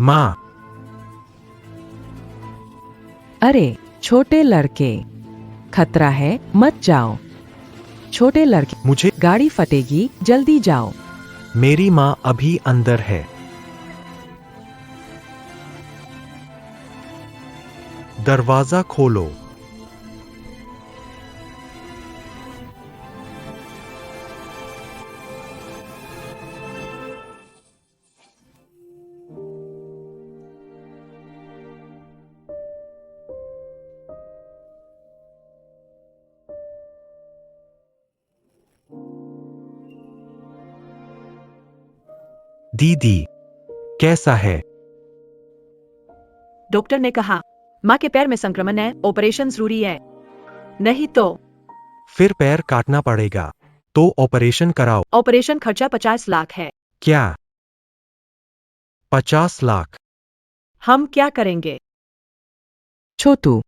माँ। अरे छोटे लड़के, खतरा है, मत जाओ। छोटे लड़के, मुझे, गाड़ी फटेगी, जल्दी जाओ। मेरी माँ अभी अंदर है। दरवाजा खोलो। दीदी, कैसा है? डॉक्टर ने कहा माँ के पैर में संक्रमण है, ऑपरेशन जरूरी है। नहीं तो फिर पैर काटना पड़ेगा। तो ऑपरेशन कराओ। ऑपरेशन खर्चा 50 लाख है। क्या? 50 लाख? हम क्या करेंगे? छोटू,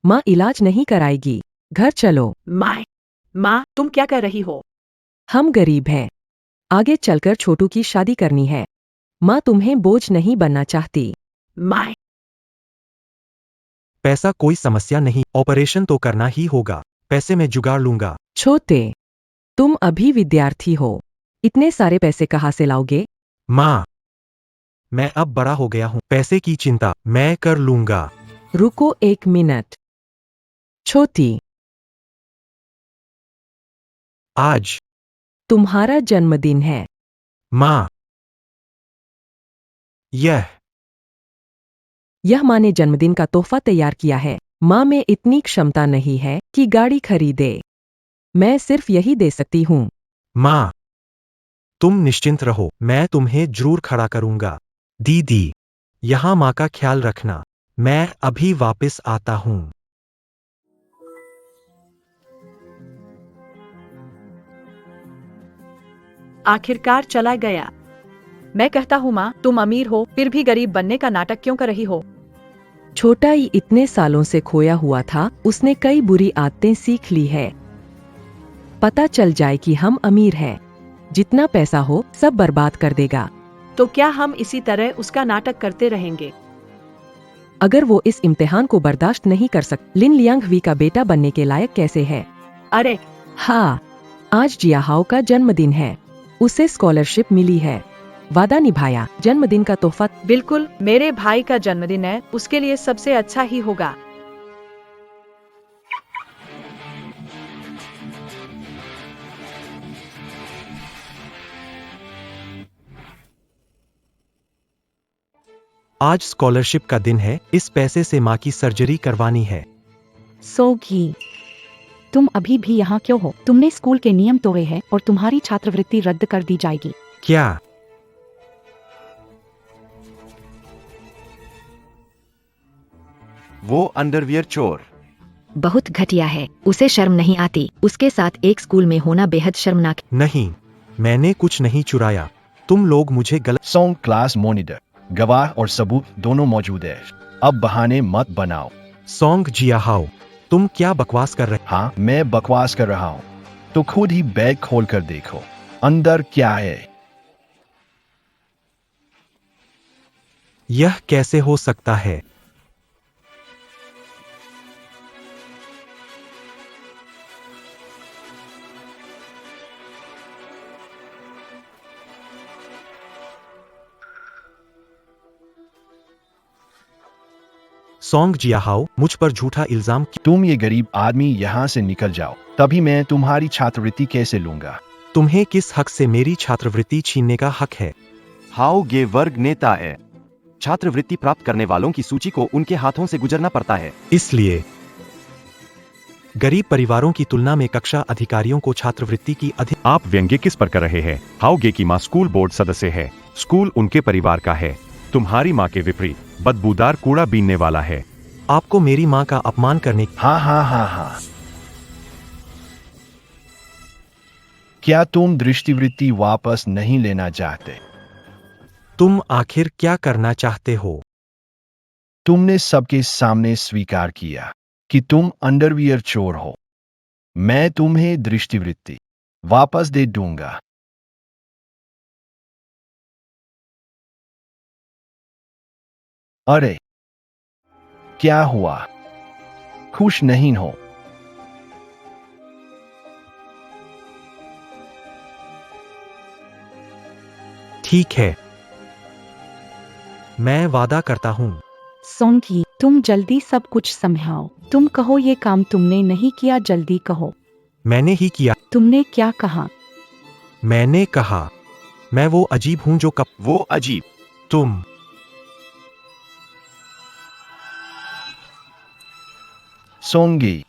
माँ इलाज नहीं कराएगी, घर चलो। माँ तुम क्या कर रही हो? हम गरीब हैं, आगे चलकर छोटू की शादी करनी है। माँ तुम्हें बोझ नहीं बनना चाहती। माँ पैसा कोई समस्या नहीं, ऑपरेशन तो करना ही होगा। पैसे मैं जुगाड़ लूंगा। छोटे, तुम अभी विद्यार्थी हो, इतने सारे पैसे कहाँ से लाओगे? माँ, मैं अब बड़ा हो गया हूँ, पैसे की चिंता मैं कर लूंगा। रुको 1 मिनट। छोटी, आज तुम्हारा जन्मदिन है। माँ, यह माँ ने जन्मदिन का तोहफा तैयार किया है। माँ में इतनी क्षमता नहीं है कि गाड़ी खरीदे। मैं सिर्फ यही दे सकती हूँ। माँ, तुम निश्चिंत रहो, मैं तुम्हें जरूर खड़ा करूंगा। दीदी, यहाँ माँ का ख्याल रखना। मैं अभी वापस आता हूँ। आखिरकार चला गया। मैं कहता हूँ माँ तुम अमीर हो फिर भी गरीब बनने का नाटक क्यों कर रही हो? छोटा ही इतने सालों से खोया हुआ था, उसने कई बुरी आदतें सीख ली है। पता चल जाए कि हम अमीर हैं, जितना पैसा हो सब बर्बाद कर देगा। तो क्या हम इसी तरह उसका नाटक करते रहेंगे? अगर वो इस इम्तिहान को बर्दाश्त नहीं कर सकता, लिन लियांगवी का बेटा बनने के लायक कैसे है? अरे हाँ, आज जियाहाओ का जन्मदिन है, उसे स्कॉलरशिप मिली है। वादा निभाया, जन्मदिन का तोहफा। बिल्कुल, मेरे भाई का जन्मदिन है, उसके लिए सबसे अच्छा ही होगा। आज स्कॉलरशिप का दिन है, इस पैसे से माँ की सर्जरी करवानी है। सोगी, तुम अभी भी यहाँ क्यों हो? तुमने स्कूल के नियम तोड़े हैं और तुम्हारी छात्रवृत्ति रद्द कर दी जाएगी। क्या? वो अंडरवियर चोर। बहुत घटिया है, उसे शर्म नहीं आती। उसके साथ एक स्कूल में होना बेहद शर्मनाक। नहीं, मैंने कुछ नहीं चुराया। तुम लोग मुझे गलत। सॉन्ग क्लास मॉनिटर, गवाह और सबूत दोनों मौजूद है। अब बहाने मत बनाओ। सॉन्ग जियाहाओ, तुम क्या बकवास कर रहे? हाँ, मैं बकवास कर रहा हूँ। तो खुद ही बैग खोल कर देखो, अंदर क्या है। यह कैसे हो सकता है? सॉन्ग जियाहाओ, मुझ पर झूठा इल्जाम। तुम ये गरीब आदमी यहाँ से निकल जाओ, तभी मैं तुम्हारी छात्रवृत्ति कैसे लूंगा। तुम्हें किस हक से मेरी छात्रवृत्ति छीनने का हक है? हाओ गे वर्ग नेता है। छात्रवृत्ति प्राप्त करने वालों की सूची को उनके हाथों से गुजरना पड़ता है। इसलिए गरीब परिवारों की तुलना में कक्षा अधिकारियों को छात्रवृत्ति की अधिक। आप व्यंग्य किस पर कर रहे हैं? हाओगे की माँ स्कूल बोर्ड सदस्य है, स्कूल उनके परिवार का है। तुम्हारी माँ के विपरीत बदबूदार कूड़ा बीनने वाला है। आपको मेरी माँ का अपमान करने। हाँ हाँ हाँ हाँ, क्या तुम दृष्टिवृत्ति वापस नहीं लेना चाहते? तुम आखिर क्या करना चाहते हो? तुमने सबके सामने स्वीकार किया कि तुम अंडरवियर चोर हो। मैं तुम्हें दृष्टिवृत्ति वापस दे दूंगा। अरे, क्या हुआ? खुश नहीं हो? ठीक है, मैं वादा करता हूं। सोंगी, तुम जल्दी सब कुछ समझाओ। तुम कहो ये काम तुमने नहीं किया, जल्दी कहो। मैंने ही किया। तुमने क्या कहा? मैंने कहा, मैं वो अजीब हूं जो कब वो अजीब। तुम सोंगी,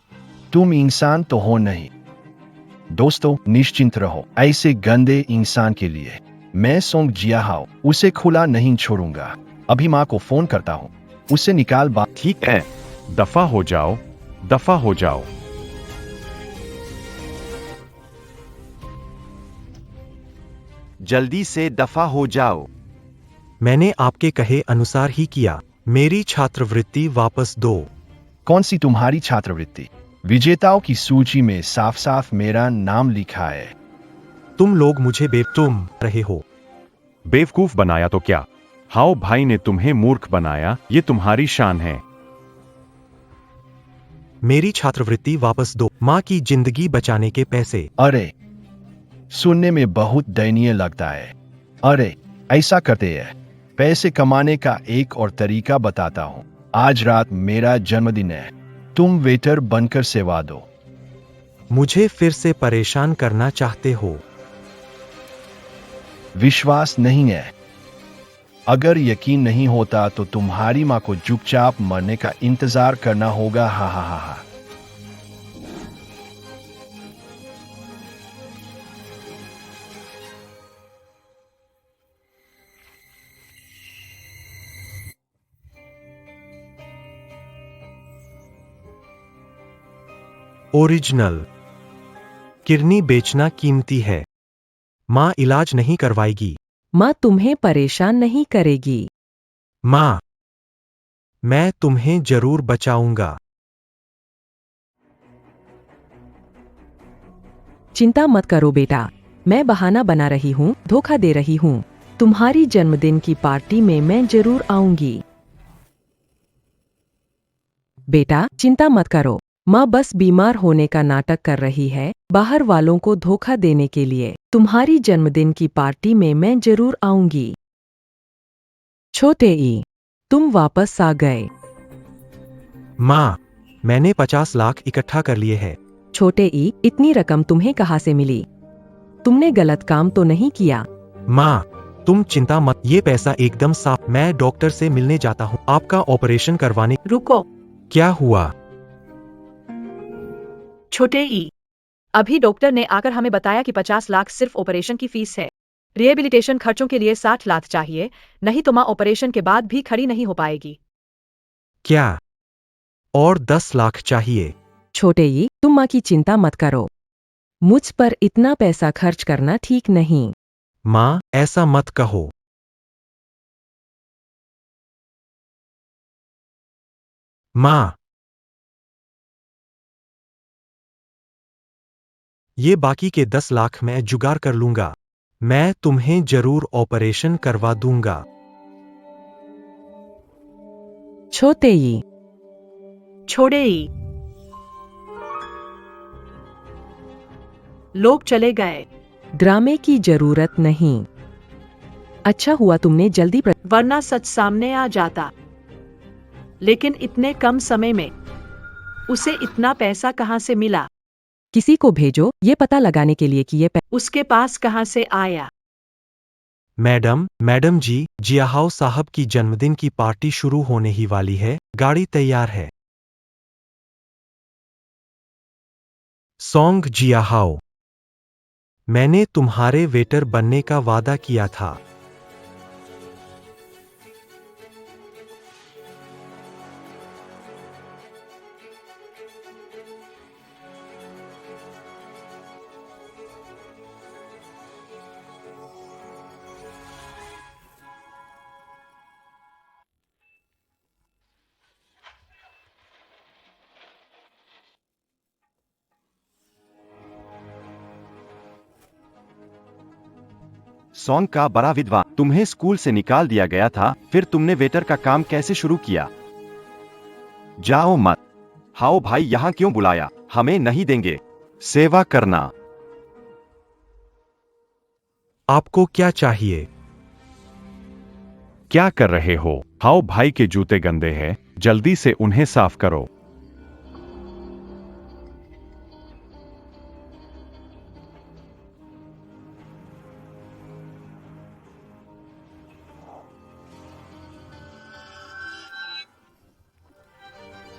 तुम इंसान तो हो नहीं। दोस्तों, निश्चिंत रहो। ऐसे गंदे इंसान के लिए मैं सोंग जियाहाओ उसे खुला नहीं छोड़ूंगा। अभी माँ को फोन करता हूँ, उसे निकाल बा। ठीक है। दफा हो जाओ, दफा हो जाओ। जल्दी से दफा हो जाओ। मैंने आपके कहे अनुसार ही किया। मेरी छात्रवृत्ति वापस दो। कौन सी तुम्हारी छात्रवृत्ति? विजेताओं की सूची में साफ साफ मेरा नाम लिखा है। तुम लोग मुझे तुम रहे हो। बेवकूफ बनाया तो क्या? हाओ भाई ने तुम्हें मूर्ख बनाया, ये तुम्हारी शान है। मेरी छात्रवृत्ति वापस दो। माँ की जिंदगी बचाने के पैसे। अरे, सुनने में बहुत दयनीय लगता है। अरे, ऐसा करते हैं। पैसे कमाने का एक और तरीका बताता हूं। आज रात मेरा जन्मदिन है, तुम वेटर बनकर सेवा दो। मुझे फिर से परेशान करना चाहते हो? विश्वास नहीं है? अगर यकीन नहीं होता तो तुम्हारी माँ को चुपचाप मरने का इंतजार करना होगा। हा हा हा हा। ओरिजिनल किडनी बेचना कीमती है। माँ इलाज नहीं करवाएगी। माँ तुम्हें परेशान नहीं करेगी। माँ, मैं तुम्हें जरूर बचाऊंगा। चिंता मत करो बेटा, मैं बहाना बना रही हूँ, धोखा दे रही हूँ। तुम्हारी जन्मदिन की पार्टी में मैं जरूर आऊंगी। बेटा, चिंता मत करो, माँ बस बीमार होने का नाटक कर रही है, बाहर वालों को धोखा देने के लिए। तुम्हारी जन्मदिन की पार्टी में मैं जरूर आऊंगी। छोटे ई, तुम वापस आ गए। माँ, मैंने 50 लाख इकट्ठा कर लिए हैं। छोटे ई, इतनी रकम तुम्हें कहाँ से मिली? तुमने गलत काम तो नहीं किया? माँ, तुम चिंता मत, ये पैसा एकदम साफ। मैं डॉक्टर से मिलने जाता हूँ आपका ऑपरेशन करवाने। रुको। क्या हुआ? छोटे ई, अभी डॉक्टर ने आकर हमें बताया कि 50 लाख सिर्फ ऑपरेशन की फीस है। रिहेबिलिटेशन खर्चों के लिए 60 लाख चाहिए, नहीं तो माँ ऑपरेशन के बाद भी खड़ी नहीं हो पाएगी। क्या? और 10 लाख चाहिए? छोटे ई, तुम माँ की चिंता मत करो। मुझ पर इतना पैसा खर्च करना ठीक नहीं। माँ, ऐसा मत कहो। माँ, ये बाकी के 10 लाख मैं जुगाड़ कर लूंगा। मैं तुम्हें जरूर ऑपरेशन करवा दूंगा। छोटे ई, छोड़े ई। लोग चले गए, ड्रामे की जरूरत नहीं। अच्छा हुआ तुमने जल्दी वरना सच सामने आ जाता। लेकिन इतने कम समय में उसे इतना पैसा कहाँ से मिला? किसी को भेजो ये पता लगाने के लिए कि ये उसके पास कहाँ से आया? मैडम जी, जियाहाओ साहब की जन्मदिन की पार्टी शुरू होने ही वाली है, गाड़ी तैयार है। सॉन्ग जियाहाओ, मैंने तुम्हारे वेटर बनने का वादा किया था। सॉन्ग का बड़ा विद्वान। तुम्हें स्कूल से निकाल दिया गया था, फिर तुमने वेटर का काम कैसे शुरू किया? जाओ मत। हाओ भाई यहाँ क्यों बुलाया? हमें नहीं देंगे। सेवा करना। आपको क्या चाहिए? क्या कर रहे हो? हाओ भाई के जूते गंदे हैं, जल्दी से उन्हें साफ करो।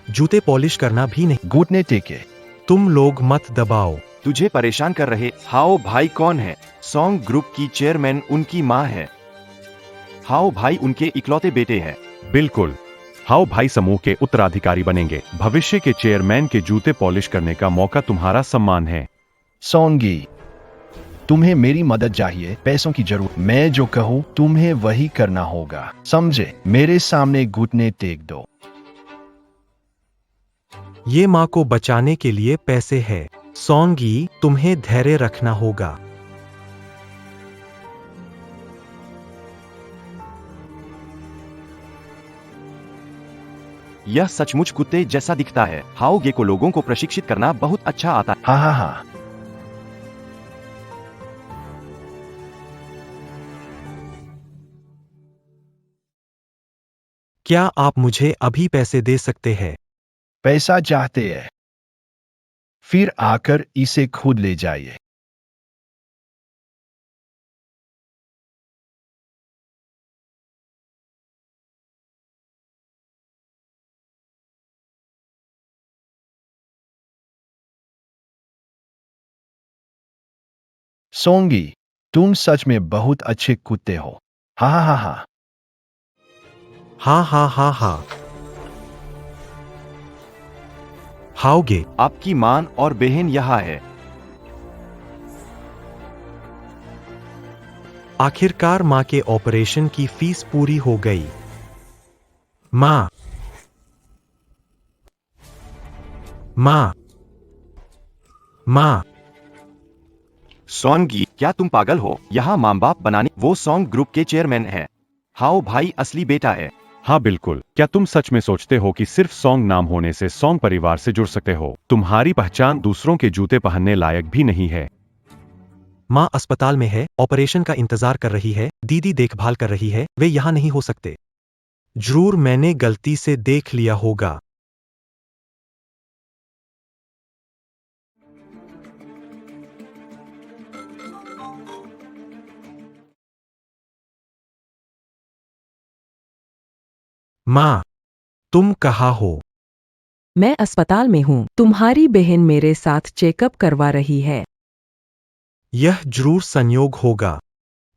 जूते पॉलिश करना भी नहीं। घुटने टेके। तुम लोग मत दबाओ। तुझे परेशान कर रहे हाओ भाई कौन है? सॉन्ग ग्रुप की चेयरमैन उनकी माँ है। हाओ भाई उनके इकलौते बेटे हैं। बिल्कुल। हाओ भाई समूह के उत्तराधिकारी बनेंगे। भविष्य के चेयरमैन के जूते पॉलिश करने का मौका तुम्हारा सम्मान है। सोंगी, तुम्हें मेरी मदद चाहिए, पैसों की जरूरत। मैं जो कहूँ तुम्हें वही करना होगा, समझे? मेरे सामने घुटने टेक दो। ये माँ को बचाने के लिए पैसे है। सोंगी, तुम्हें धैर्य रखना होगा। यह सचमुच कुत्ते जैसा दिखता है। हाओगे को लोगों को प्रशिक्षित करना बहुत अच्छा आता है। हाँ हाँ हाँ। क्या आप मुझे अभी पैसे दे सकते हैं? पैसा चाहते हैं? फिर आकर इसे खुद ले जाइए। सोंगी, तुम सच में बहुत अच्छे कुत्ते हो। हाँ हाँ हाँ हाँ। हाँ हाँ हाँ हाँ। हाओगे, आपकी मां और बहन यहाँ है। आखिरकार माँ के ऑपरेशन की फीस पूरी हो गई। माँ, माँ, माँ। सोंगी, क्या तुम पागल हो? यहाँ माँ बाप बनाने वो सॉन्ग ग्रुप के चेयरमैन है। हाओ भाई असली बेटा है। हाँ बिल्कुल। क्या तुम सच में सोचते हो कि सिर्फ सॉन्ग नाम होने से सॉन्ग परिवार से जुड़ सकते हो? तुम्हारी पहचान दूसरों के जूते पहनने लायक भी नहीं है। माँ अस्पताल में है, ऑपरेशन का इंतजार कर रही है, दीदी देखभाल कर रही है, वे यहाँ नहीं हो सकते। जरूर मैंने गलती से देख लिया होगा। माँ, तुम कहाँ हो? मैं अस्पताल में हूँ। तुम्हारी बहन मेरे साथ चेकअप करवा रही है। यह जरूर संयोग होगा।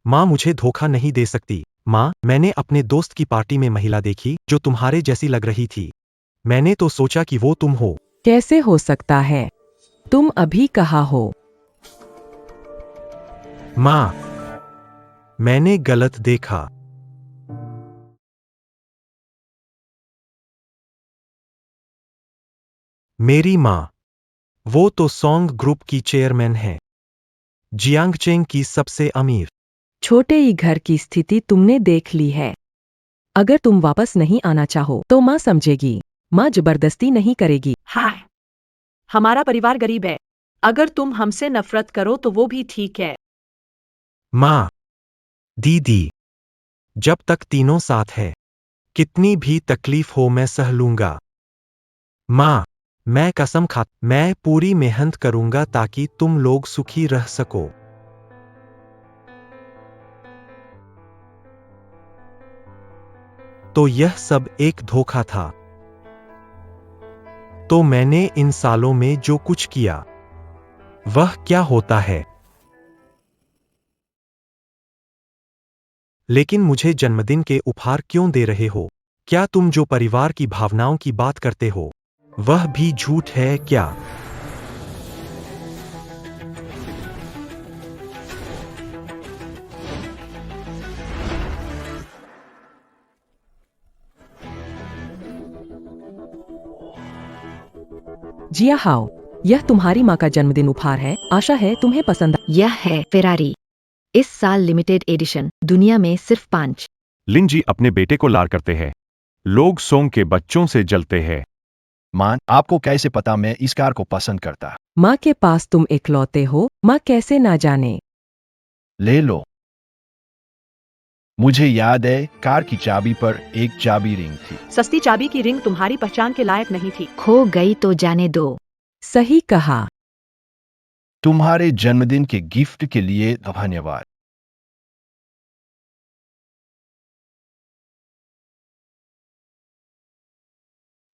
माँ मुझे धोखा नहीं दे सकती। माँ, मैंने अपने दोस्त की पार्टी में महिला देखी जो तुम्हारे जैसी लग रही थी। मैंने तो सोचा कि वो तुम हो। कैसे हो सकता है? तुम अभी कहाँ हो? माँ, मैंने गलत देखा। मेरी माँ, वो तो सॉन्ग ग्रुप की चेयरमैन है, जियांगचेंग की सबसे अमीर। छोटे ही घर की स्थिति तुमने देख ली है। अगर तुम वापस नहीं आना चाहो तो माँ समझेगी। माँ जबरदस्ती नहीं करेगी। हाय, हमारा परिवार गरीब है। अगर तुम हमसे नफरत करो तो वो भी ठीक है। माँ, दीदी, जब तक तीनों साथ है, कितनी भी तकलीफ हो मैं सह लूंगा। माँ, मैं कसम खा, मैं पूरी मेहनत करूंगा ताकि तुम लोग सुखी रह सको। तो यह सब एक धोखा था। तो मैंने इन सालों में जो कुछ किया, वह क्या होता है? लेकिन मुझे जन्मदिन के उपहार क्यों दे रहे हो? क्या तुम जो परिवार की भावनाओं की बात करते हो, वह भी झूठ है क्या? जिया हाओ, यह तुम्हारी माँ का जन्मदिन उपहार है। आशा है तुम्हें पसंद। यह है फेरारी। इस साल लिमिटेड एडिशन, दुनिया में सिर्फ 5। लिन जी अपने बेटे को लार करते हैं। लोग सोंग के बच्चों से जलते हैं। मां, आपको कैसे पता मैं इस कार को पसंद करता? माँ के पास तुम इकलौते हो, माँ कैसे ना जाने। ले लो। मुझे याद है कार की चाबी पर एक चाबी रिंग थी। सस्ती चाबी की रिंग तुम्हारी पहचान के लायक नहीं थी। खो गई तो जाने दो। सही कहा। तुम्हारे जन्मदिन के गिफ्ट के लिए धन्यवाद।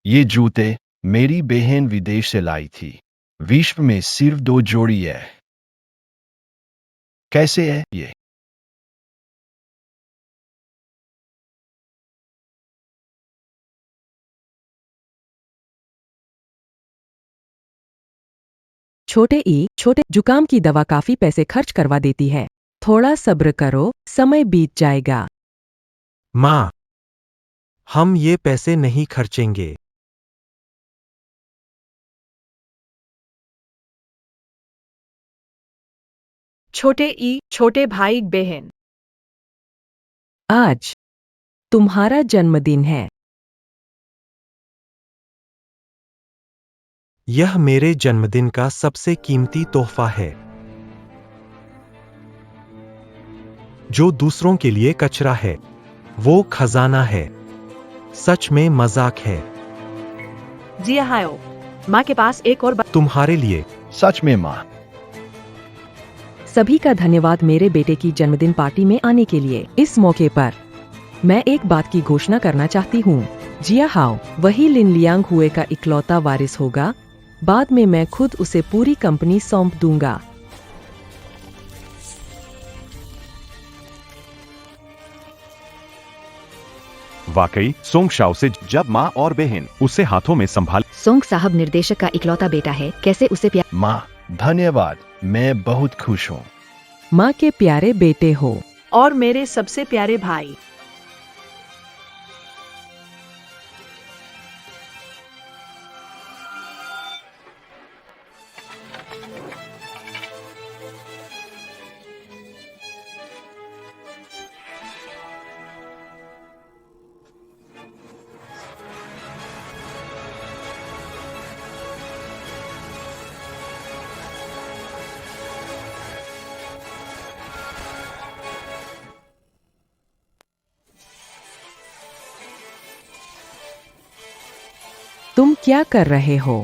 ये जूते मेरी बहन विदेश से लाई थी। विश्व में सिर्फ 2 जोड़ी है। कैसे है ये? छोटे जुकाम की दवा काफी पैसे खर्च करवा देती है। थोड़ा सब्र करो, समय बीत जाएगा। माँ, हम ये पैसे नहीं खर्चेंगे। छोटे भाई बहन, आज तुम्हारा जन्मदिन है। यह मेरे जन्मदिन का सबसे कीमती तोहफा है, जो दूसरों के लिए कचरा है, वो खजाना है। सच में मजाक है। जी हायो, माँ के पास एक और तुम्हारे लिए। सच में मां। सभी का धन्यवाद मेरे बेटे की जन्मदिन पार्टी में आने के लिए। इस मौके पर मैं एक बात की घोषणा करना चाहती हूँ। जिया हाओ वही लिन लियांग हुए का इकलौता वारिस होगा। बाद में मैं खुद उसे पूरी कंपनी सौंप दूंगा। वाकई सोंग शाओ से जब माँ और बहन उसे हाथों में संभाल। सोंग साहब निर्देशक का इकलौता बेटा है, कैसे उसे प्यार। मां, धन्यवाद। मैं बहुत खुश हूँ। माँ के प्यारे बेटे हो। और मेरे सबसे प्यारे भाई। तुम क्या कर रहे हो?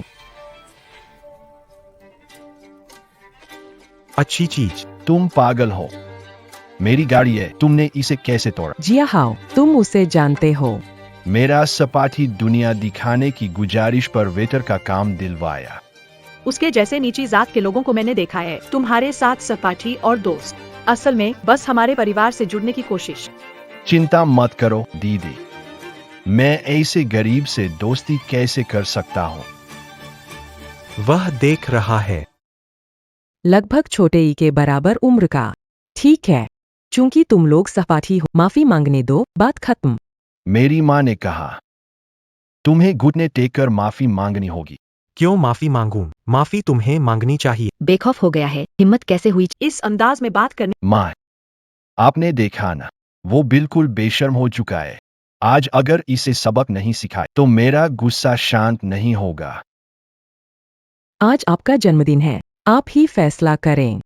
अच्छी चीज। तुम पागल हो। मेरी गाड़ी है, तुमने इसे कैसे तोड़ा? जिया हाओ तुम उसे जानते हो। मेरा सपाटी दुनिया दिखाने की गुजारिश पर वेटर का काम दिलवाया। उसके जैसे नीची जात के लोगों को मैंने देखा है। तुम्हारे साथ सपाटी और दोस्त, असल में बस हमारे परिवार से जुड़ने की कोशिश। चिंता मत करो दीदी, मैं ऐसे गरीब से दोस्ती कैसे कर सकता हूँ? वह देख रहा है। लगभग छोटे ई के बराबर उम्र का। ठीक है, चूंकि तुम लोग सपाटी हो, माफी मांगने दो, बात खत्म। मेरी माँ ने कहा तुम्हें घुटने टेक कर माफी मांगनी होगी। क्यों माफी मांगूं? माफी तुम्हें मांगनी चाहिए। बेखौफ हो गया है, हिम्मत कैसे हुई। इस अंदाज में बात करने। माँ, आपने देखा ना, वो बिल्कुल बेशर्म हो चुका है। आज अगर इसे सबक नहीं सिखाए तो मेरा गुस्सा शांत नहीं होगा। आज आपका जन्मदिन है, आप ही फैसला करें।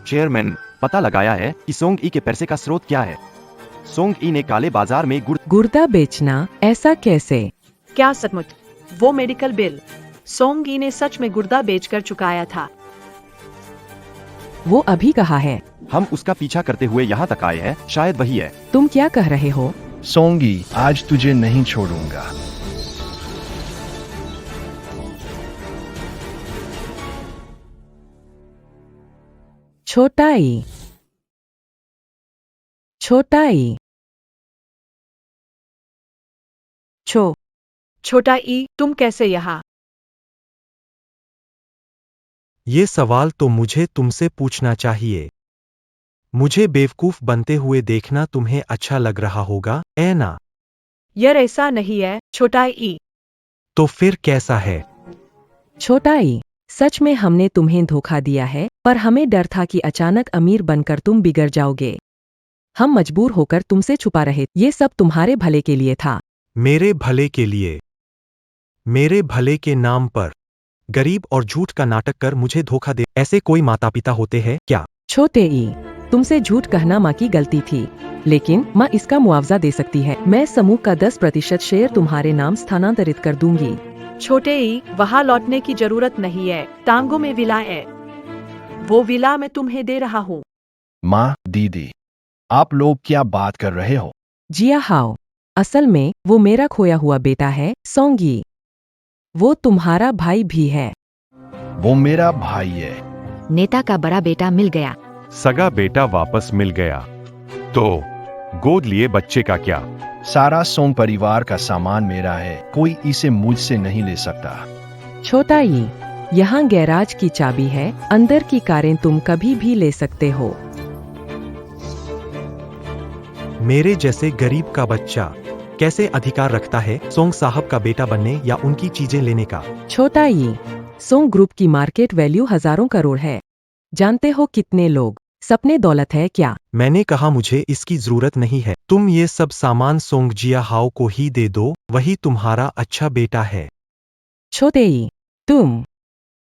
चेयरमैन, पता लगाया है कि सोंग ई के पैसे का स्रोत क्या है। सोंग ई ने काले बाजार में गुर्दा बेचना, ऐसा कैसे? क्या सचमुच? वो मेडिकल बिल सोंगी ने सच में गुर्दा बेचकर चुकाया था। वो अभी कहा है। हम उसका पीछा करते हुए यहाँ तक आए हैं, शायद वही है। तुम क्या कह रहे हो? सोंगी, आज तुझे नहीं छोड़ूंगा। छोटाई छोटाई छोटा ई, तुम कैसे यहाँ? ये सवाल तो मुझे तुमसे पूछना चाहिए। मुझे बेवकूफ बनते हुए देखना तुम्हें अच्छा लग रहा होगा, ऐ ना? यह ऐसा नहीं है, छोटा ई। तो फिर कैसा है? छोटा ई, सच में हमने तुम्हें धोखा दिया है, पर हमें डर था कि अचानक अमीर बनकर तुम बिगड़ जाओगे। हम मजबूर होकर तुमसे छुपा रहे, ये सब तुम्हारे भले के लिए था। मेरे भले के लिए? मेरे भले के नाम पर गरीब और झूठ का नाटक कर मुझे धोखा दे, ऐसे कोई माता पिता होते हैं क्या? छोटे ई, तुमसे झूठ कहना माँ की गलती थी, लेकिन माँ इसका मुआवजा दे सकती है। मैं समूह का 10% शेयर तुम्हारे नाम स्थानांतरित कर दूंगी। छोटे ई, वहाँ लौटने की जरूरत नहीं है, टांगों में विला है। वो विला मैं तुम्हें दे रहा हूँ। माँ, दीदी, आप लोग क्या बात कर रहे हो? जिया हाओ, असल में वो मेरा खोया हुआ बेटा है, सोंगी। वो तुम्हारा भाई भी है। वो मेरा भाई है। नेता का बड़ा बेटा मिल गया। सगा बेटा वापस मिल गया। तो गोद लिए बच्चे का क्या? सारा सोंग परिवार का सामान मेरा है, कोई इसे मुझसे नहीं ले सकता। छोटा ई, यहाँ गैराज की चाबी है, अंदर की कारें तुम कभी भी ले सकते हो। मेरे जैसे गरीब का बच्चा कैसे अधिकार रखता है सोंग साहब का बेटा बनने या उनकी चीजें लेने का? छोटा ई, सोंग ग्रुप की मार्केट वैल्यू हजारों करोड़ है। जानते हो कितने लोग सपने दौलत है क्या? मैंने कहा मुझे इसकी जरूरत नहीं है। तुम ये सब सामान सोंग जिया हाओ को ही दे दो, वही तुम्हारा अच्छा बेटा है। छोटे ई, तुम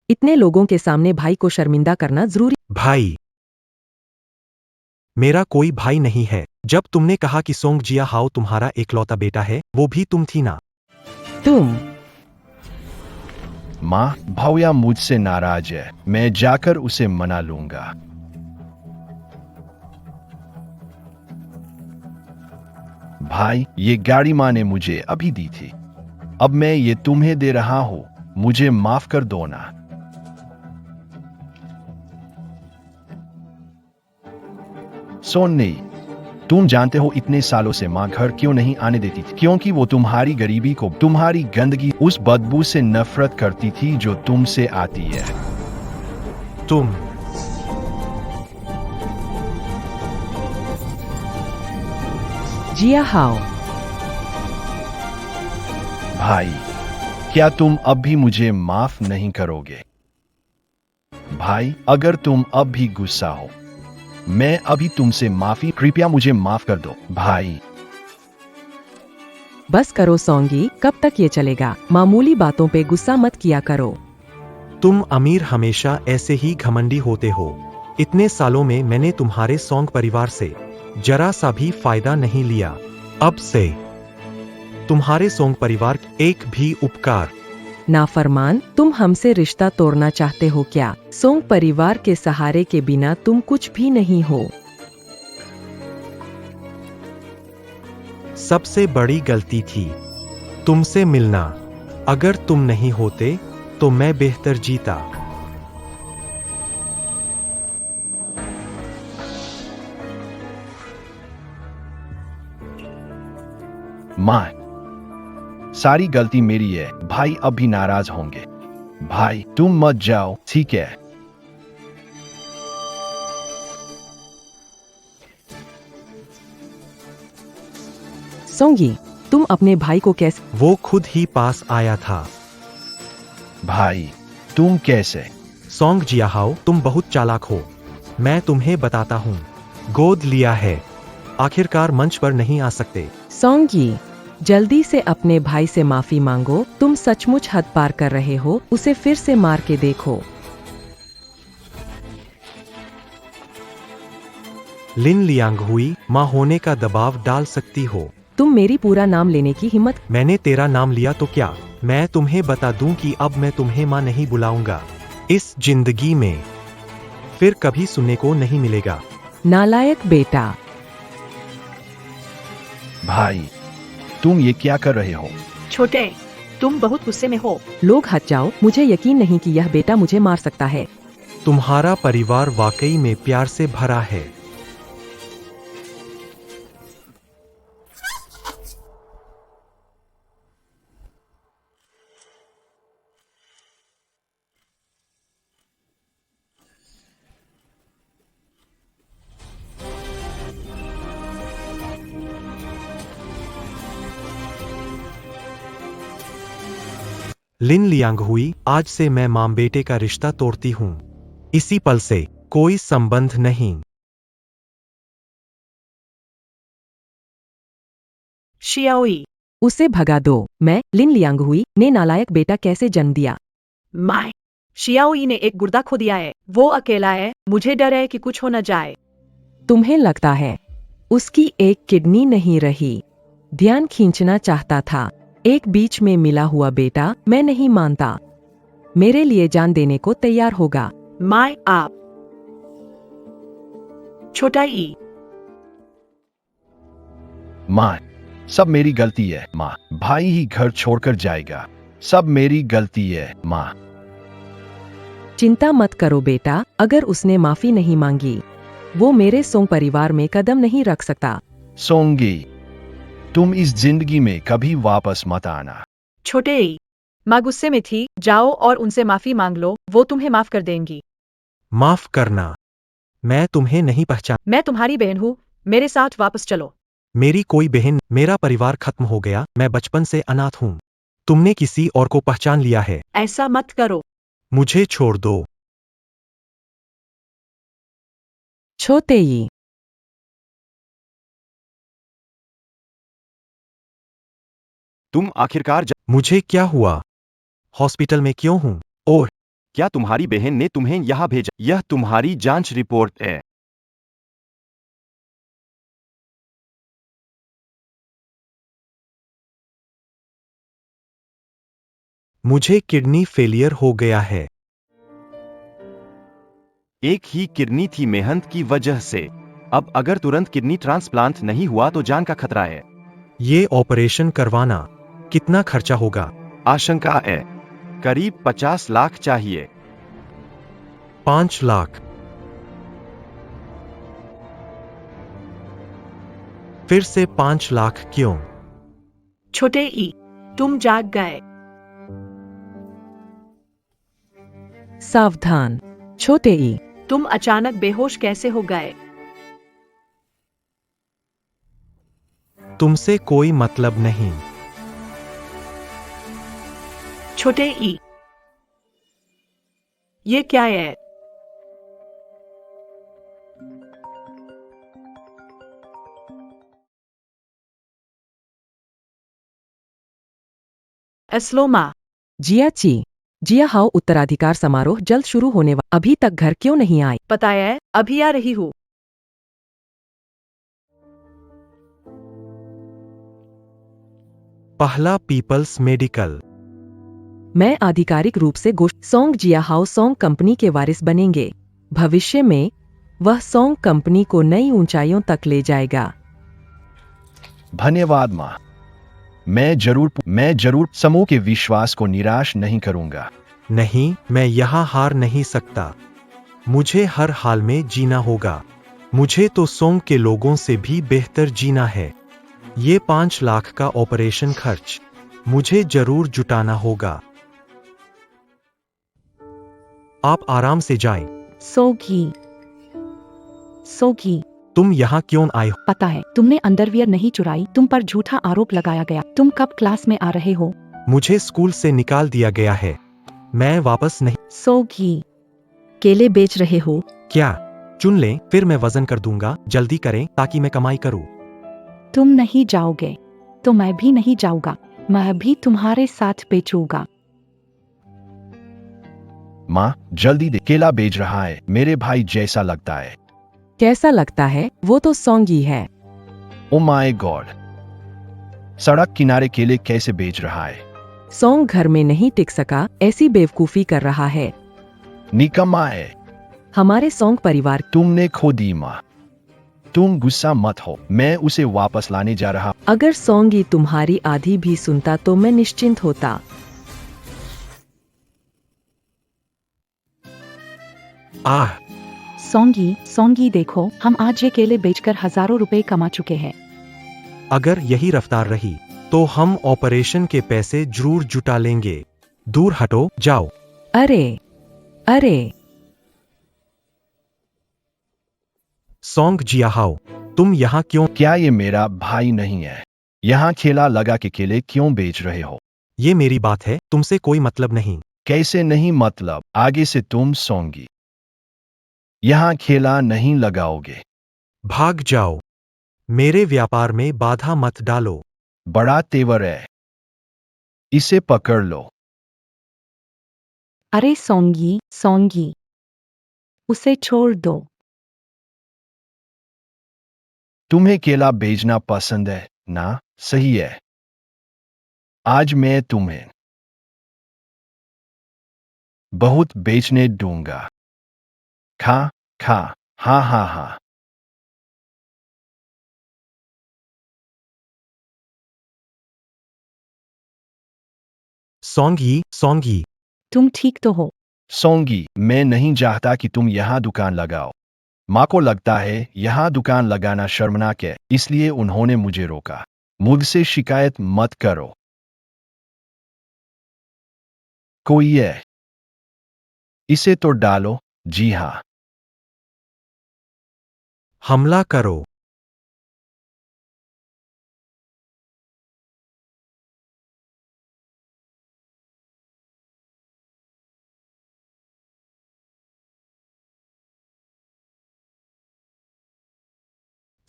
इतने लोगों के सामने भाई को शर्मिंदा करना जरूरी? भाई? मेरा कोई भाई नहीं है। जब तुमने कहा कि सोंग जिया हाओ तुम्हारा एकलौता बेटा है, वो भी तुम थी ना? तुम माँ, भौया मुझसे नाराज है, मैं जाकर उसे मना लूंगा। भाई, ये गाड़ी माँ ने मुझे अभी दी थी, अब मैं ये तुम्हें दे रहा हूं, मुझे माफ कर दो ना। सोनी, तुम जानते हो इतने सालों से माँ घर क्यों नहीं आने देती थी? क्योंकि वो तुम्हारी गरीबी को, तुम्हारी गंदगी, उस बदबू से नफरत करती थी जो तुमसे आती है। तुम जिया हाओ, भाई, क्या तुम अब भी मुझे माफ नहीं करोगे? भाई, अगर तुम अब भी गुस्सा हो, मैं अभी तुमसे माफी, कृपया मुझे माफ कर दो भाई। बस करो सोंगी, कब तक ये चलेगा? मामूली बातों पे गुस्सा मत किया करो। तुम अमीर हमेशा ऐसे ही घमंडी होते हो। इतने सालों में मैंने तुम्हारे सोंग परिवार से जरा सा भी फायदा नहीं लिया। अब से तुम्हारे सोंग परिवार एक भी उपकार। नाफरमान, तुम हमसे रिश्ता तोड़ना चाहते हो क्या? सोंग परिवार के सहारे के बिना तुम कुछ भी नहीं हो। सबसे बड़ी गलती थी तुमसे मिलना। अगर तुम नहीं होते तो मैं बेहतर जीता। माँ, सारी गलती मेरी है। भाई अब भी नाराज होंगे। भाई, तुम मत जाओ, ठीक है? सोंगी, तुम अपने भाई को कैसे? वो खुद ही पास आया था। भाई, तुम कैसे? सोंग जियाहाओ, तुम बहुत चालाक हो। मैं तुम्हें बताता हूँ। गोद लिया है, आखिरकार मंच पर नहीं आ सकते। सोंगी, जल्दी से अपने भाई से माफी मांगो। तुम सचमुच हद पार कर रहे हो। उसे फिर से मार के देखो। लिन लियांग हुई, माँ होने का दबाव डाल सकती हो। तुम मेरी पूरा नाम लेने की हिम्मत? मैंने तेरा नाम लिया तो क्या? मैं तुम्हें बता दूं कि अब मैं तुम्हें माँ नहीं बुलाऊंगा। इस जिंदगी में फिर कभी सुनने को नहीं मिलेगा। नालायक बेटा। भाई, तुम ये क्या कर रहे हो? छोटे, तुम बहुत गुस्से में हो। लोग हट जाओ, मुझे यकीन नहीं कि यह बेटा मुझे मार सकता है। तुम्हारा परिवार वाकई में प्यार से भरा है। लिन लियांग हुई, आज से मैं मां बेटे का रिश्ता तोड़ती हूं। इसी पल से कोई संबंध नहीं। शियाओई। उसे भगा दो। मैं लिन लियांग हुई ने नालायक बेटा कैसे जन्म दिया। माय। शियाओई ने एक गुर्दा खो दिया है। वो अकेला है, मुझे डर है कि कुछ हो न जाए। तुम्हें लगता है उसकी एक किडनी नहीं रही। ध्यान खींचना चाहता था। एक बीच में मिला हुआ बेटा, मैं नहीं मानता। मेरे लिए जान देने को तैयार होगा। माय आप। छोटा ई। माँ, सब मेरी गलती है माँ। भाई ही घर छोड़कर जाएगा। सब मेरी गलती है माँ। चिंता मत करो बेटा, अगर उसने माफी नहीं मांगी वो मेरे सोंग परिवार में कदम नहीं रख सकता। सोंगी, तुम इस जिंदगी में कभी वापस मत आना। छोटे ई। माँ गुस्से में थी, जाओ और उनसे माफी मांग लो, वो तुम्हें माफ कर देंगी। माफ करना, मैं तुम्हें नहीं पहचान। मैं तुम्हारी बहन हूँ, मेरे साथ वापस चलो। मेरी कोई बहन, मेरा परिवार खत्म हो गया। मैं बचपन से अनाथ हूं। तुमने किसी और को पहचान लिया है। ऐसा मत करो। मुझे छोड़ दो। छोटे ही। तुम आखिरकार मुझे क्या हुआ? हॉस्पिटल में क्यों हूं? ओह, क्या तुम्हारी बहन ने तुम्हें यहाँ भेजा? यह तुम्हारी जांच रिपोर्ट है। मुझे किडनी फेलियर हो गया है। एक ही किडनी थी मेहनत की वजह से। अब अगर तुरंत किडनी ट्रांसप्लांट नहीं हुआ तो जान का खतरा है। ये ऑपरेशन करवाना कितना खर्चा होगा? आशंका है करीब 50 लाख चाहिए। 5 लाख। फिर से 5 लाख क्यों? छोटे ई, तुम जाग गए। सावधान। छोटे ई। तुम अचानक बेहोश कैसे हो गए? तुमसे कोई मतलब नहीं। छोटे ई। ये क्या है? एस्लोमा। जिया जिया हाओ उत्तराधिकार समारोह जल्द शुरू होने वाला। अभी तक घर क्यों नहीं आए? पता है, अभी आ रही हूँ। पहला पीपल्स मेडिकल। मैं आधिकारिक रूप से गोष्ठ सोंग जिया हाओ सोंग कंपनी के वारिस बनेंगे। भविष्य में वह सोंग कंपनी को नई ऊंचाइयों तक ले जाएगा। धन्यवाद माँ। मैं जरूर समूह के विश्वास को निराश नहीं करूंगा। नहीं, मैं यहाँ हार नहीं सकता। मुझे हर हाल में जीना होगा। मुझे तो सोंग के लोगों से भी बेहतर जीना है। ये 5 लाख का ऑपरेशन खर्च मुझे जरूर जुटाना होगा। आप आराम से जाएं। सोगी, तुम यहाँ क्यों आए हो? पता है तुमने अंडरवियर नहीं चुराई। तुम पर झूठा आरोप लगाया गया। तुम कब क्लास में आ रहे हो? मुझे स्कूल से निकाल दिया गया है। मैं वापस नहीं। सोगी, केले बेच रहे हो? क्या? चुन लें, फिर मैं वजन कर दूंगा। जल्दी करें ताकि मैं कमाई करूं। तुम नहीं जाओगे तो मैं भी नहीं जाऊंगा। मैं भी तुम्हारे साथ बेचूंगा। माँ, जल्दी दे। केला बेच रहा है। मेरे भाई जैसा लगता है। कैसा लगता है? वो तो सोंगी है। ओ माय गॉड, सड़क किनारे केले कैसे बेच रहा है? सोंग घर में नहीं टिक सका, ऐसी बेवकूफी कर रहा है। निकम्मा है। हमारे सोंग परिवार। तुमने खो दी माँ। तुम गुस्सा मत हो, मैं उसे वापस लाने जा रहा। अगर सोंगी तुम्हारी आधी भी सुनता तो मैं निश्चिंत होता। आह, सोंगी देखो, हम आज ये केले बेचकर हजारों रुपए कमा चुके हैं। अगर यही रफ्तार रही तो हम ऑपरेशन के पैसे जरूर जुटा लेंगे। दूर हटो, जाओ। अरे सोंग जियाहाओ, तुम यहाँ क्यों? क्या ये मेरा भाई नहीं है? यहाँ ठेला लगा के केले क्यों बेच रहे हो? ये मेरी बात है, तुमसे कोई मतलब नहीं। कैसे नहीं मतलब? आगे से तुम सोंगी। यहाँ खेला नहीं लगाओगे। भाग जाओ। मेरे व्यापार में बाधा मत डालो। बड़ा तेवर है। इसे पकड़ लो। अरे सोंगी, सोंगी, उसे छोड़ दो। तुम्हें केला बेचना पसंद है ना? सही है। आज मैं तुम्हें बहुत बेचने दूंगा। खा खा, हा हा हा। सौंगी, सौंगी। तुम ठीक तो हो? सोंगी, मैं नहीं चाहता कि तुम यहाँ दुकान लगाओ। माँ को लगता है यहाँ दुकान लगाना शर्मनाक है, इसलिए उन्होंने मुझे रोका। मुझसे शिकायत मत करो। कोई है? इसे तो डालो। जी हाँ। हमला करो।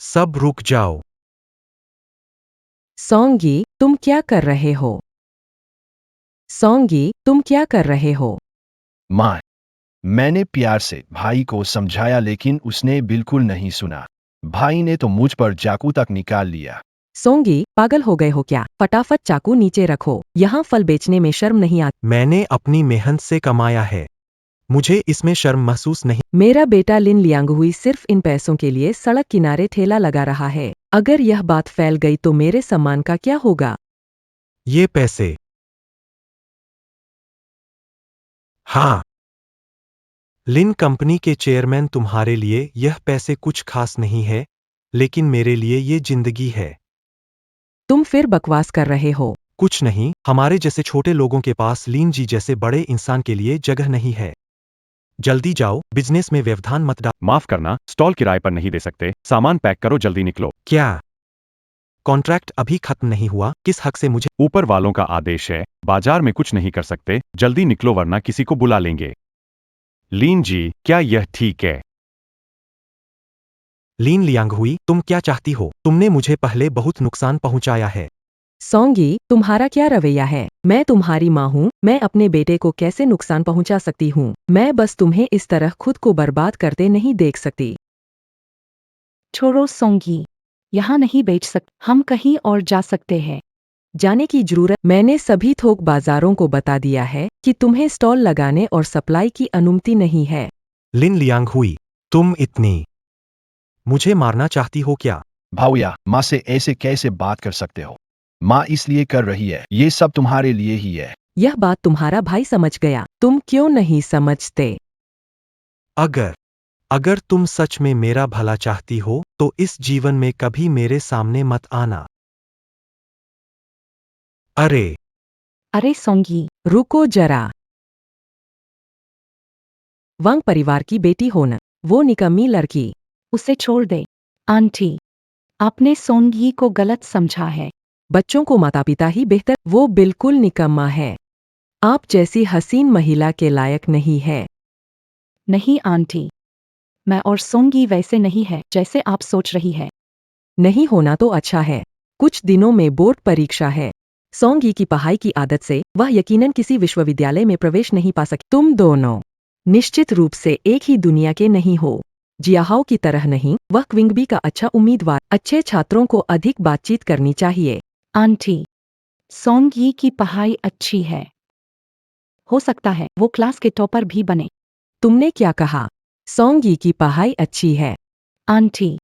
सब रुक जाओ। सौंगी, तुम क्या कर रहे हो? सौंगी, तुम क्या कर रहे हो? माँ, मैंने प्यार से भाई को समझाया लेकिन उसने बिल्कुल नहीं सुना। भाई ने तो मुझ पर चाकू तक निकाल लिया। सौंगी, पागल हो गए हो क्या? फटाफट चाकू नीचे रखो। यहाँ फल बेचने में शर्म नहीं आती। मैंने अपनी मेहनत से कमाया है। मुझे इसमें शर्म महसूस नहीं। मेरा बेटा लिन लियांगहुई सिर्फ इन पैसों के लिए सड़क किनारे ठेला लगा रहा है। अगर यह बात फैल गई तो मेरे सम्मान का क्या होगा? ये पैसे। हाँ। लिन कंपनी के चेयरमैन, तुम्हारे लिए यह पैसे कुछ खास नहीं है, लेकिन मेरे लिए ये जिंदगी है। तुम फिर बकवास कर रहे हो। कुछ नहीं, हमारे जैसे छोटे लोगों के पास लीन जी जैसे बड़े इंसान के लिए जगह नहीं है। जल्दी जाओ, बिजनेस में व्यवधान मत डाल। माफ करना, स्टॉल किराए पर नहीं दे सकते। सामान पैक करो, जल्दी निकलो। क्या? कॉन्ट्रैक्ट अभी खत्म नहीं हुआ, किस हक से मुझे? ऊपर वालों का आदेश है, बाजार में कुछ नहीं कर सकते। जल्दी निकलो वरना किसी को बुला लेंगे। लीन जी, क्या यह ठीक है? लीन लियांगहुई, तुम क्या चाहती हो? तुमने मुझे पहले बहुत नुकसान पहुंचाया है। सौंगी, तुम्हारा क्या रवैया है? मैं तुम्हारी माँ हूँ, मैं अपने बेटे को कैसे नुकसान पहुँचा सकती हूँ? मैं बस तुम्हें इस तरह खुद को बर्बाद करते नहीं देख सकती। छोड़ो सोंगी, यहाँ नहीं बेच सकते, हम कहीं और जा सकते हैं। जाने की जरूरत। मैंने सभी थोक बाजारों को बता दिया है कि तुम्हें स्टॉल लगाने और सप्लाई की अनुमति नहीं है। लिन लियांगहुई, तुम इतनी मुझे मारना चाहती हो क्या? भाऊया, माँ से ऐसे कैसे बात कर सकते हो? माँ इसलिए कर रही है, ये सब तुम्हारे लिए ही है। यह बात तुम्हारा भाई समझ गया, तुम क्यों नहीं समझते? अगर तुम सच में मेरा भला चाहती हो तो इस जीवन में कभी मेरे सामने मत आना। अरे अरे सोंगी, रुको जरा। वांग परिवार की बेटी हो न, वो निकम्मी लड़की। उसे छोड़ दे। आंटी, आपने सोंगी को गलत समझा है। बच्चों को माता पिता ही बेहतर। वो बिल्कुल निकम्मा है। आप जैसी हसीन महिला के लायक नहीं है। नहीं आंटी, मैं और सोंगी वैसे नहीं है जैसे आप सोच रही है। नहीं होना तो अच्छा है। कुछ दिनों में बोर्ड परीक्षा है। सौंगी की पढ़ाई की आदत से वह यकीनन किसी विश्वविद्यालय में प्रवेश नहीं पा सकी। तुम दोनों निश्चित रूप से एक ही दुनिया के नहीं हो। जियाहाओ की तरह नहीं, वह क्विंगबी का अच्छा उम्मीदवार। अच्छे छात्रों को अधिक बातचीत करनी चाहिए। आंटी, सोंगी की पढ़ाई अच्छी है। हो सकता है वो क्लास के टॉपर भी बने। तुमने क्या कहा? सौंगी की पढ़ाई अच्छी है। आंटी,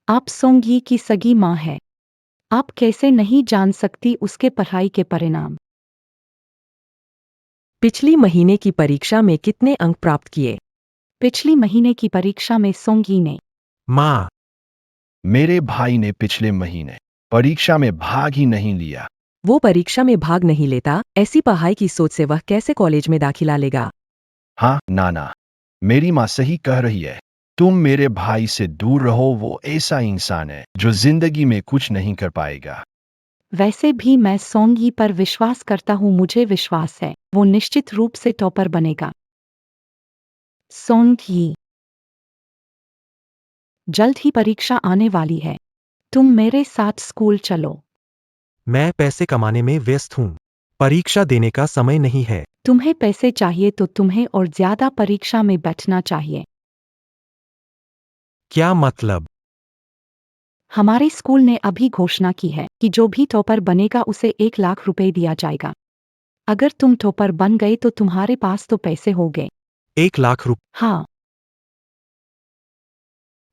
आप सोंगी की सगी माँ है। आप कैसे नहीं जान सकती उसके पढ़ाई के परिणाम? पिछली महीने की परीक्षा में कितने अंक प्राप्त किए? पिछली महीने की परीक्षा में सोंगी ने। माँ, मेरे भाई ने पिछले महीने परीक्षा में भाग ही नहीं लिया। वो परीक्षा में भाग नहीं लेता, ऐसी पढ़ाई की सोच से वह कैसे कॉलेज में दाखिला लेगा? हाँ नाना, मेरी माँ सही कह रही है। तुम मेरे भाई से दूर रहो, वो ऐसा इंसान है जो जिंदगी में कुछ नहीं कर पाएगा। वैसे भी मैं सोंगी पर विश्वास करता हूँ, मुझे विश्वास है वो निश्चित रूप से टॉपर बनेगा। सोंगी, जल्द ही परीक्षा आने वाली है, तुम मेरे साथ स्कूल चलो। मैं पैसे कमाने में व्यस्त हूँ। परीक्षा देने का समय नहीं है। तुम्हें पैसे चाहिए तो तुम्हें और ज्यादा परीक्षा में बैठना चाहिए। क्या मतलब? हमारे स्कूल ने अभी घोषणा की है कि जो भी टॉपर बनेगा उसे 1 लाख रुपए दिया जाएगा। अगर तुम टॉपर बन गए तो तुम्हारे पास तो पैसे होंगे। 1 लाख रुपए? हाँ,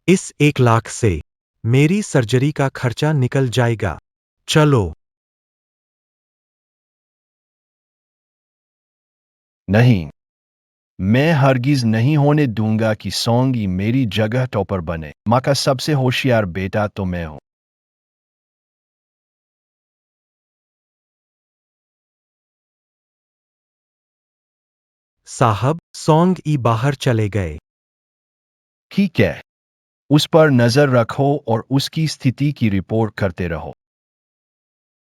इस 1 लाख से मेरी सर्जरी का खर्चा निकल जाएगा। चलो। नहीं, मैं हरगिज नहीं होने दूंगा कि सोंगी मेरी जगह टॉपर बने। माँ का सबसे होशियार बेटा तो मैं हूं। साहब, सोंग ई बाहर चले गए। ठीक है, उस पर नजर रखो और उसकी स्थिति की रिपोर्ट करते रहो।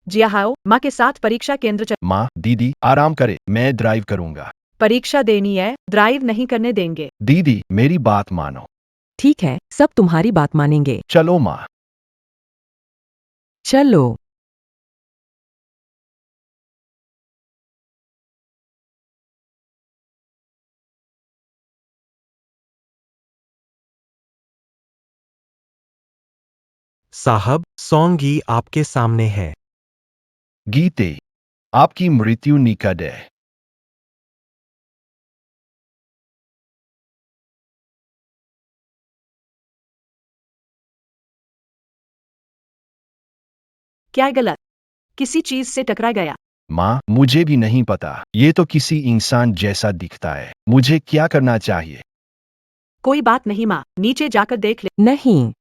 जिया हाओ, माँ के साथ परीक्षा केंद्र चल। माँ, दीदी, आराम करे, मैं ड्राइव करूंगा। परीक्षा देनी है, ड्राइव नहीं करने देंगे। दीदी, मेरी बात मानो। ठीक है, सब तुम्हारी बात मानेंगे। चलो माँ। चलो। साहब, सोंग ई आपके सामने है। गीते, आपकी मृत्यु निकट है। क्या गलत? किसी चीज से टकरा गया? माँ, मुझे भी नहीं पता, ये तो किसी इंसान जैसा दिखता है। मुझे क्या करना चाहिए? कोई बात नहीं माँ, नीचे जाकर देख ले। नहीं,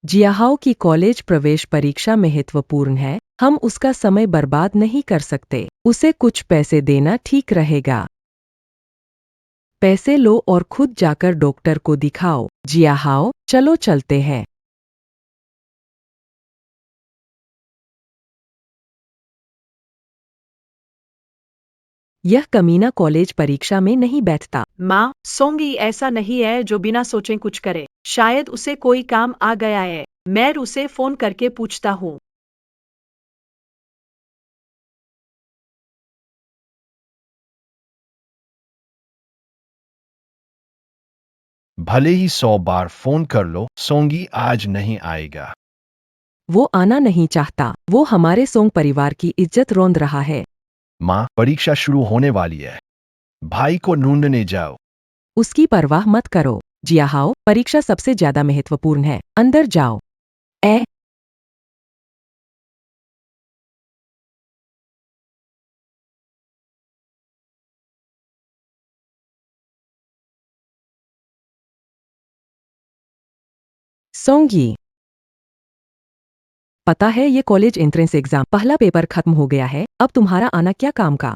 जियाहाओ की कॉलेज प्रवेश परीक्षा महत्वपूर्ण है, हम उसका समय बर्बाद नहीं कर सकते। उसे कुछ पैसे देना ठीक रहेगा। पैसे लो और खुद जाकर डॉक्टर को दिखाओ। जियाहाओ, चलो चलते हैं। यह कमीना कॉलेज परीक्षा में नहीं बैठता। माँ, सोंगी ऐसा नहीं है जो बिना सोचे कुछ करे। शायद उसे कोई काम आ गया है। मैं उसे फोन करके पूछता हूँ। भले ही 100 बार फोन कर लो, सोंगी आज नहीं आएगा। वो आना नहीं चाहता। वो हमारे सोंग परिवार की इज्जत रौंद रहा है। माँ, परीक्षा शुरू होने वाली है। भाई को ढूंढने जाओ। उसकी परवाह मत करो। जियाहाओ, परीक्षा सबसे ज्यादा महत्वपूर्ण है। अंदर जाओ। ए सोंगी, पता है ये कॉलेज एंट्रेंस एग्जाम पहला पेपर खत्म हो गया है। अब तुम्हारा आना क्या काम का।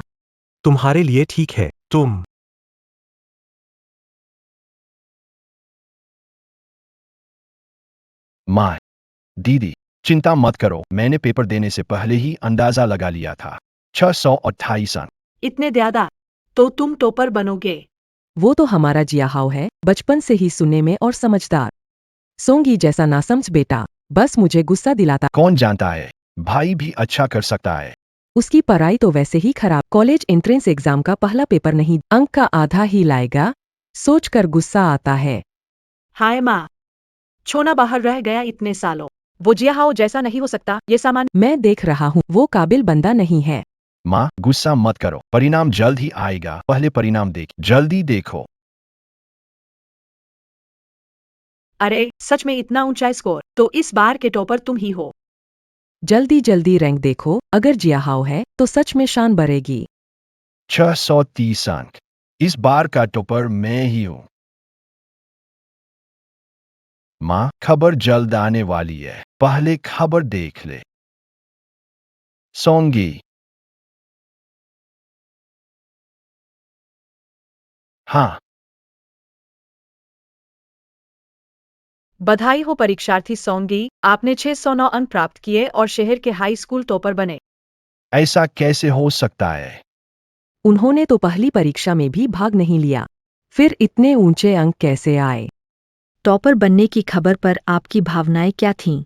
तुम्हारे लिए ठीक है। तुम माँ, दीदी, चिंता मत करो, मैंने पेपर देने से पहले ही अंदाजा लगा लिया था। 628 अंक। इतने ज्यादा? तो तुम टॉपर बनोगे। वो तो हमारा जियाहाओ है, बचपन से ही सुनने में और समझदार। सोंगी जैसा नासमझ बेटा, बस मुझे गुस्सा दिलाता। कौन जानता है, भाई भी अच्छा कर सकता है। उसकी पढ़ाई तो वैसे ही खराब। कॉलेज एंट्रेंस एग्जाम का पहला पेपर नहीं, अंक का आधा ही लाएगा। सोचकर गुस्सा आता है। हाय माँ, छोना बाहर रह गया इतने सालों। वो जिया हाओ जैसा नहीं हो सकता, ये सामान। मैं देख रहा हूँ, वो काबिल बंदा नहीं है। माँ, गुस्सा मत करो, परिणाम जल्द ही आएगा। पहले परिणाम देख, जल्दी देखो। अरे सच में इतना ऊंचा स्कोर? तो इस बार के टॉपर तुम ही हो। जल्दी जल्दी रैंक देखो, अगर जियाहाओ है तो सच में शान बढ़ेगी। 630 अंक। इस बार का टॉपर मैं ही हूँ। माँ, खबर जल्द आने वाली है, पहले खबर देख ले। सोंगी। हाँ। बधाई हो परीक्षार्थी सोंगी, आपने 609 अंक प्राप्त किए और शहर के हाई स्कूल टॉपर बने। ऐसा कैसे हो सकता है? उन्होंने तो पहली परीक्षा में भी भाग नहीं लिया, फिर इतने ऊंचे अंक कैसे आए? टॉपर बनने की खबर पर आपकी भावनाएं क्या थीं?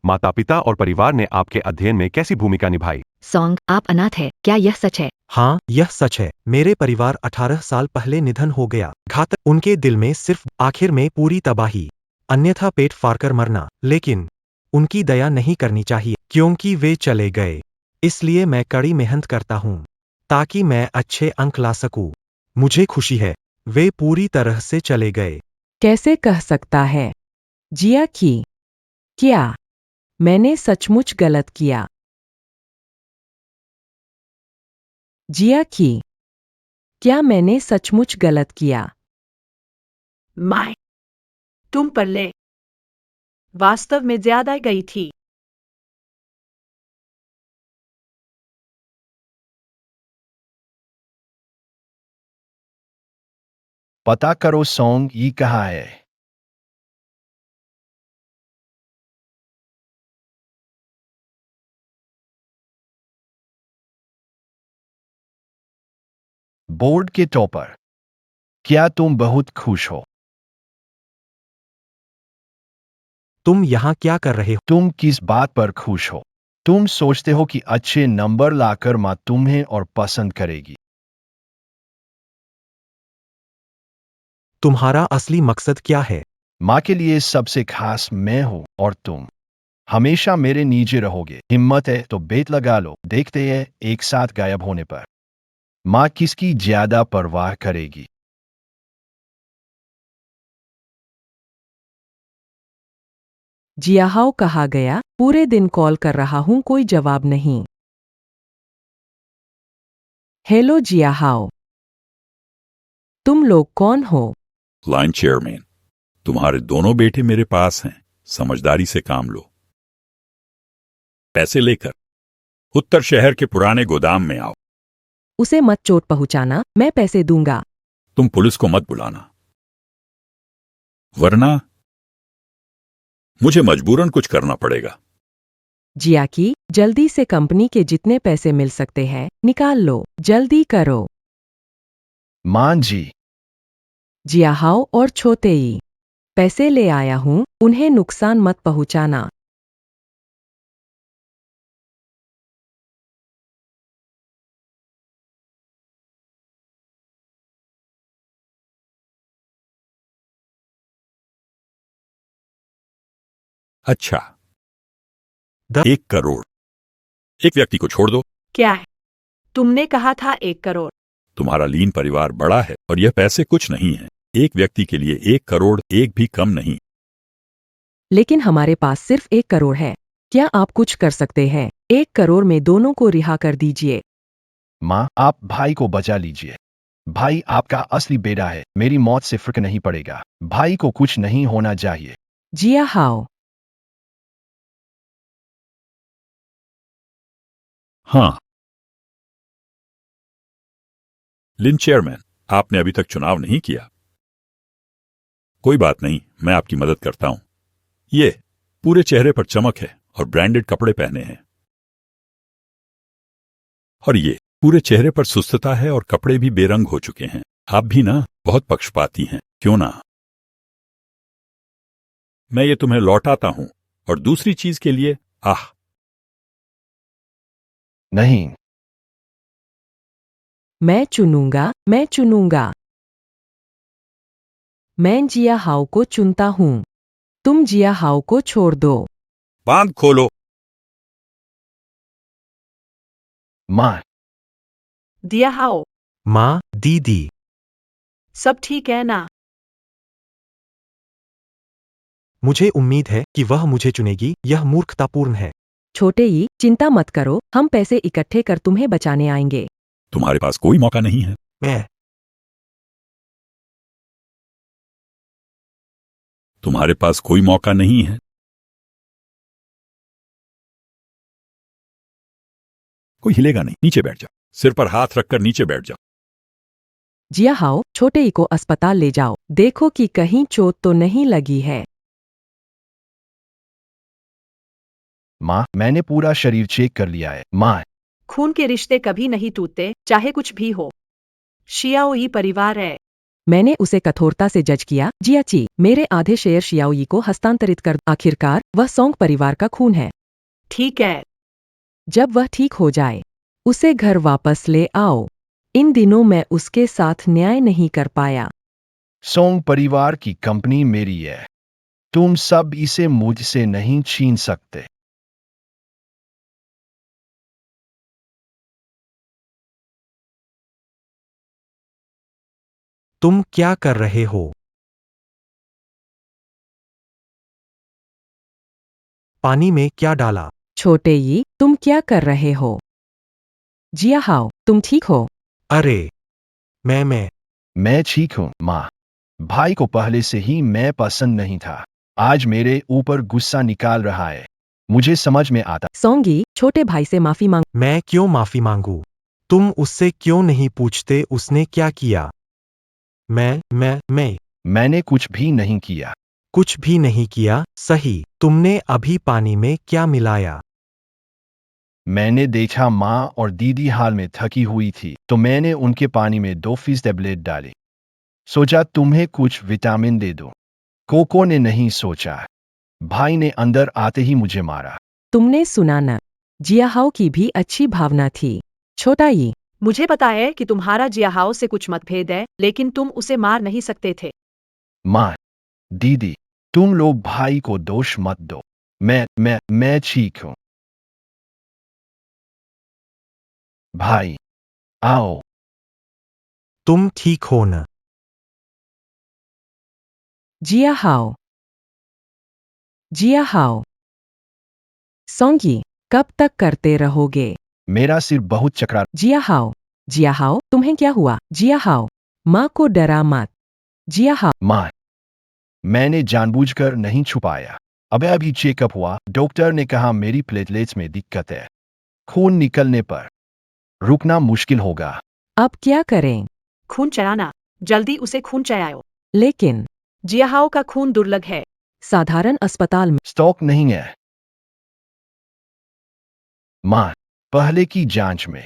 माता पिता और परिवार ने आपके अध्ययन में कैसी भूमिका निभाई? सॉन्ग, आप अनाथ है, क्या यह सच है? हाँ, यह सच है। मेरे परिवार 18 साल पहले निधन हो गया। घातक। उनके दिल में सिर्फ आखिर में पूरी तबाही, अन्यथा पेट फाड़कर मरना। लेकिन उनकी दया नहीं करनी चाहिए, क्योंकि वे चले गए। इसलिए मैं कड़ी मेहनत करता हूँ ताकि मैं अच्छे अंक ला सकूं। मुझे खुशी है वे पूरी तरह से चले गए। कैसे कह सकता है? जिया की क्या मैंने सचमुच गलत किया? जिया की क्या मैंने सचमुच गलत किया? माय, तुम पर ले वास्तव में ज्यादा गई थी। पता करो सॉन्ग ये कहाँ है। बोर्ड के टॉपर, क्या तुम बहुत खुश हो? तुम यहाँ क्या कर रहे हो? तुम किस बात पर खुश हो? तुम सोचते हो कि अच्छे नंबर लाकर माँ तुम्हें और पसंद करेगी। तुम्हारा असली मकसद क्या है? माँ के लिए सबसे खास मैं हूँ और तुम हमेशा मेरे नीचे रहोगे। हिम्मत है तो बेट लगा लो, देखते हैं एक साथ गायब होने पर माँ किसकी ज्यादा परवाह करेगी। जियाहाओ कहा गया, पूरे दिन कॉल कर रहा हूं, कोई जवाब नहीं। हेलो जियाहाओ, तुम लोग कौन हो? लाइन चेयरमैन, तुम्हारे दोनों बेटे मेरे पास हैं, समझदारी से काम लो। पैसे लेकर उत्तर शहर के पुराने गोदाम में आओ। उसे मत चोट पहुंचाना, मैं पैसे दूंगा। तुम पुलिस को मत बुलाना, वरना मुझे मजबूरन कुछ करना पड़ेगा। जिया की जल्दी से कंपनी के जितने पैसे मिल सकते हैं निकाल लो, जल्दी करो। माँ जी, जियाहाओ और छोतेई, पैसे ले आया हूं, उन्हें नुकसान मत पहुंचाना। अच्छा, द- 1 करोड़। एक व्यक्ति को छोड़ दो। क्या है? तुमने कहा था 1 करोड़। तुम्हारा लीन परिवार बड़ा है और यह पैसे कुछ नहीं है। एक व्यक्ति के लिए 1 करोड़ एक भी कम नहीं। लेकिन हमारे पास सिर्फ 1 करोड़ है, क्या आप कुछ कर सकते हैं? 1 करोड़ में दोनों को रिहा कर दीजिए। माँ आप भाई को बचा लीजिए। भाई आपका असली बेटा है, मेरी मौत से फर्क नहीं पड़ेगा। भाई को कुछ नहीं होना चाहिए। जियाहाओ, हाँ, लिन चेयरमैन, आपने अभी तक चुनाव नहीं किया। कोई बात नहीं, मैं आपकी मदद करता हूं। ये पूरे चेहरे पर चमक है और ब्रांडेड कपड़े पहने हैं, और ये पूरे चेहरे पर सुस्तता है और कपड़े भी बेरंग हो चुके हैं। आप भी ना बहुत पक्षपाती हैं, क्यों ना? मैं ये तुम्हें लौटाता हूं, और दूसरी चीज के लिए नहीं, मैं चुनूंगा। मैं जियाहाओ को चुनता हूं, तुम जियाहाओ को छोड़ दो। बांध खोलो। माँ दिया हाओ, माँ, दीदी, सब ठीक है ना? मुझे उम्मीद है कि वह मुझे चुनेगी। यह मूर्खतापूर्ण है। छोटे ही चिंता मत करो, हम पैसे इकट्ठे कर तुम्हें बचाने आएंगे। तुम्हारे पास कोई मौका नहीं है। मैं तुम्हारे पास कोई मौका नहीं है। कोई हिलेगा नहीं। नीचे बैठ जाओ, सिर पर हाथ रखकर नीचे बैठ जाओ। जिया हाओ, छोटे ई को अस्पताल ले जाओ, देखो कि कहीं चोट तो नहीं लगी है। माँ, मैंने पूरा शरीर चेक कर लिया है। माँ, खून के रिश्ते कभी नहीं टूटते, चाहे कुछ भी हो। शियाओई परिवार है। मैंने उसे कठोरता से जज किया। जियाची, मेरे आधे शेयर शियाओई को हस्तांतरित कर। आखिरकार वह सोंग परिवार का खून है। ठीक है। जब वह ठीक हो जाए, उसे घर वापस ले आओ। इन दिनों मैं उसके साथ न्याय नहीं कर पाया। सोंग परिवार की कंपनी मेरी है। तुम सब इसे मुझसे नहीं छीन सकते। तुम क्या कर रहे हो? पानी में क्या डाला? छोटे ई, तुम क्या कर रहे हो? जिया हाओ, तुम ठीक हो? अरे, मैं मैं ठीक हूँ, माँ। भाई को पहले से ही मैं पसंद नहीं था। आज मेरे ऊपर गुस्सा निकाल रहा है। मुझे समझ में आता। सोंगी, छोटे भाई से माफी मांग। मैं क्यों माफी मांगू? तुम उससे क्यों नहीं पूछते उसने क्या किया? मैं मैंने कुछ भी नहीं किया। कुछ भी नहीं किया, सही। तुमने अभी पानी में क्या मिलाया? मैंने देखा माँ और दीदी हाल में थकी हुई थी, तो मैंने उनके पानी में 2 फीस टेबलेट डाली। सोचा तुम्हें कुछ विटामिन दे दो। कोको ने नहीं सोचा। भाई ने अंदर आते ही मुझे मारा। तुमने सुना न? जिया हाओ की भी अच्छी भावना थी। छोटा ई, मुझे पता है कि तुम्हारा जियाहाओ से कुछ मतभेद है, लेकिन तुम उसे मार नहीं सकते थे। माँ, दीदी, तुम लोग भाई को दोष मत दो। मैं ठीक हूँ। भाई, आओ। तुम ठीक हो न? जिया हाओ। जिया हाओ। सोंगी, कब तक करते रहोगे? मेरा सिर बहुत चकरा। जिया हाओ। जिया हाओ, तुम्हें क्या हुआ? जिया हाओ, माँ को डरा मत। जिया हाओ। माँ, मैंने जानबूझकर नहीं छुपाया। अभी चेकअप हुआ, डॉक्टर ने कहा मेरी प्लेटलेट्स में दिक्कत है। खून निकलने पर रुकना मुश्किल होगा। अब क्या करें? खून चढ़ाना। जल्दी उसे खून चढ़ाओ। लेकिन जियाहाओ का खून दुर्लभ है। साधारण अस्पताल में स्टॉक नहीं है। माँ, पहले की जांच में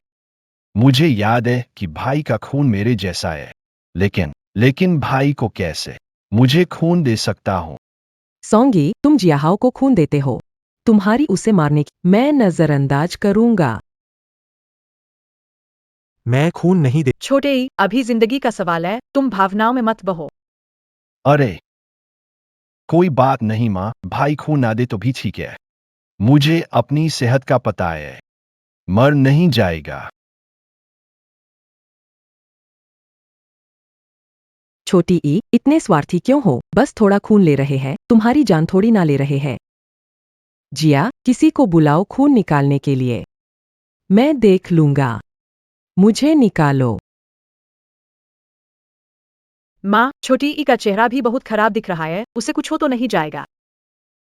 मुझे याद है कि भाई का खून मेरे जैसा है। लेकिन भाई को कैसे मुझे खून दे सकता हूँ? सोंगी, तुम जियाहाओ को खून देते हो। तुम्हारी उसे मारने की मैं नजरअंदाज करूंगा। मैं खून नहीं दे। छोटे ई, अभी जिंदगी का सवाल है, तुम भावनाओं में मत बहो। अरे, कोई बात नहीं माँ, भाई खून ना दे तो भी ठीक है। मुझे अपनी सेहत का पता है। मर नहीं जाएगा। छोटी ई, इतने स्वार्थी क्यों हो? बस थोड़ा खून ले रहे हैं, तुम्हारी जान थोड़ी ना ले रहे हैं। जिया, किसी को बुलाओ खून निकालने के लिए। मैं देख लूंगा। मुझे निकालो। माँ, छोटी ई का चेहरा भी बहुत खराब दिख रहा है, उसे कुछ हो तो नहीं जाएगा।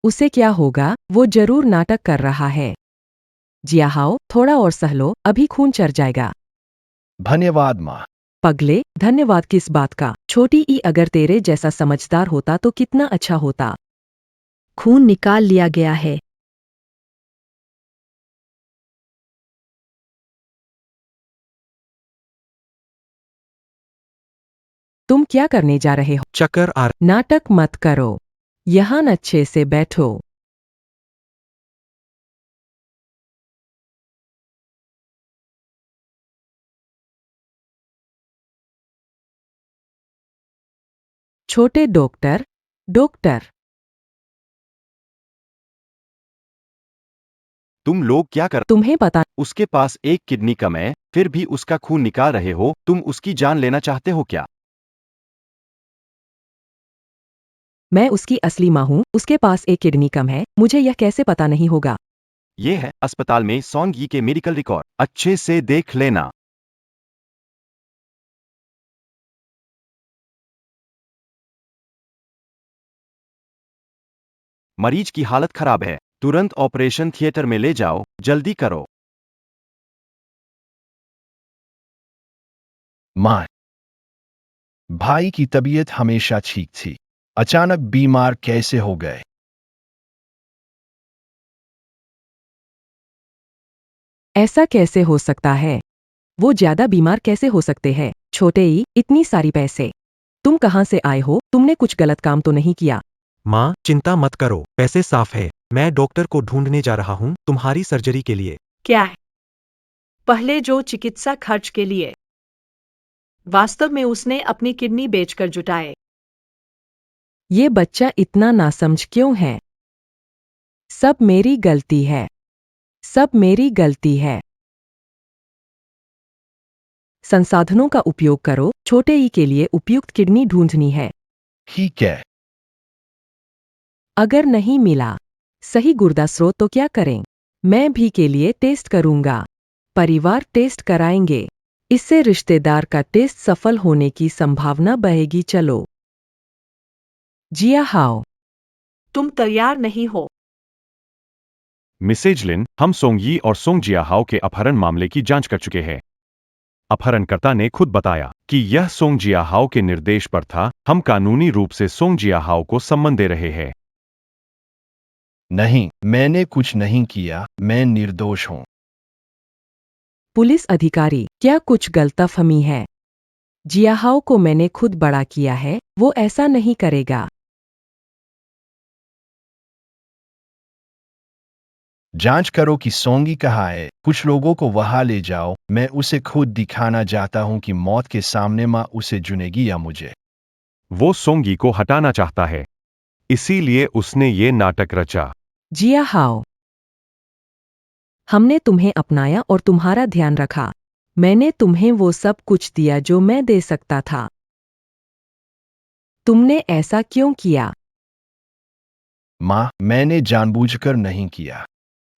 उसे क्या होगा? वो जरूर नाटक कर रहा है। जियाहाओ, थोड़ा और सह लो, अभी खून चढ़ जाएगा। धन्यवाद माँ। पगले, धन्यवाद किस बात का? छोटी ई, अगर तेरे जैसा समझदार होता तो कितना अच्छा होता। खून निकाल लिया गया है। तुम क्या करने जा रहे हो? चक्कर आ नाटक मत करो। यहाँ अच्छे से बैठो। छोटे डॉक्टर, डॉक्टर। तुम लोग क्या कर? तुम्हें पता उसके पास एक किडनी कम है, फिर भी उसका खून निकाल रहे हो। तुम उसकी जान लेना चाहते हो क्या? मैं उसकी असली माँ हूँ, उसके पास एक किडनी कम है, मुझे यह कैसे पता नहीं होगा? ये है अस्पताल में सोंग यी के मेडिकल रिकॉर्ड। अच्छे से देख लेना। मरीज की हालत खराब है, तुरंत ऑपरेशन थिएटर में ले जाओ, जल्दी करो। माँ, भाई की तबीयत हमेशा ठीक थी, अचानक बीमार कैसे हो गए? ऐसा कैसे हो सकता है? वो ज्यादा बीमार कैसे हो सकते हैं? छोटे ही, इतनी सारी पैसे। तुम कहाँ से आए हो? तुमने कुछ गलत काम तो नहीं किया? माँ, चिंता मत करो, पैसे साफ है। मैं डॉक्टर को ढूंढने जा रहा हूँ तुम्हारी सर्जरी के लिए। क्या है? पहले जो चिकित्सा खर्च के लिए वास्तव में उसने अपनी किडनी बेचकर जुटाए। ये बच्चा इतना नासमझ क्यों है? सब मेरी गलती है। सब मेरी गलती है। संसाधनों का उपयोग करो, छोटे ई के लिए उपयुक्त किडनी ढूंढनी है। ठीक है, अगर नहीं मिला सही गुर्दा स्रोत तो क्या करें? मैं भी के लिए टेस्ट करूंगा। परिवार टेस्ट कराएंगे। इससे रिश्तेदार का टेस्ट सफल होने की संभावना बढ़ेगी। चलो जिया हाओ। तुम तैयार नहीं हो। मिसेज लिन, हम सोंगयी और सोंग जियाहाओ के अपहरण मामले की जांच कर चुके हैं। अपहरणकर्ता ने खुद बताया कि यह सोंग जियाहाओ के निर्देश पर था। हम कानूनी रूप से सोंग जियाहाओ को सम्मन दे रहे हैं। नहीं, मैंने कुछ नहीं किया, मैं निर्दोष हूं। पुलिस अधिकारी, क्या कुछ गलतफहमी है? जियाहाओ को मैंने खुद बड़ा किया है, वो ऐसा नहीं करेगा। जांच करो कि सोंगी कहाँ है। कुछ लोगों को वहां ले जाओ, मैं उसे खुद दिखाना चाहता हूं कि मौत के सामने मां उसे चुनेगी या मुझे। वो सोंगी को हटाना चाहता है, इसीलिए उसने ये नाटक रचा। जियाहाओ, हमने तुम्हें अपनाया और तुम्हारा ध्यान रखा। मैंने तुम्हें वो सब कुछ दिया जो मैं दे सकता था। तुमने ऐसा क्यों किया? मां, मैंने जानबूझकर नहीं किया।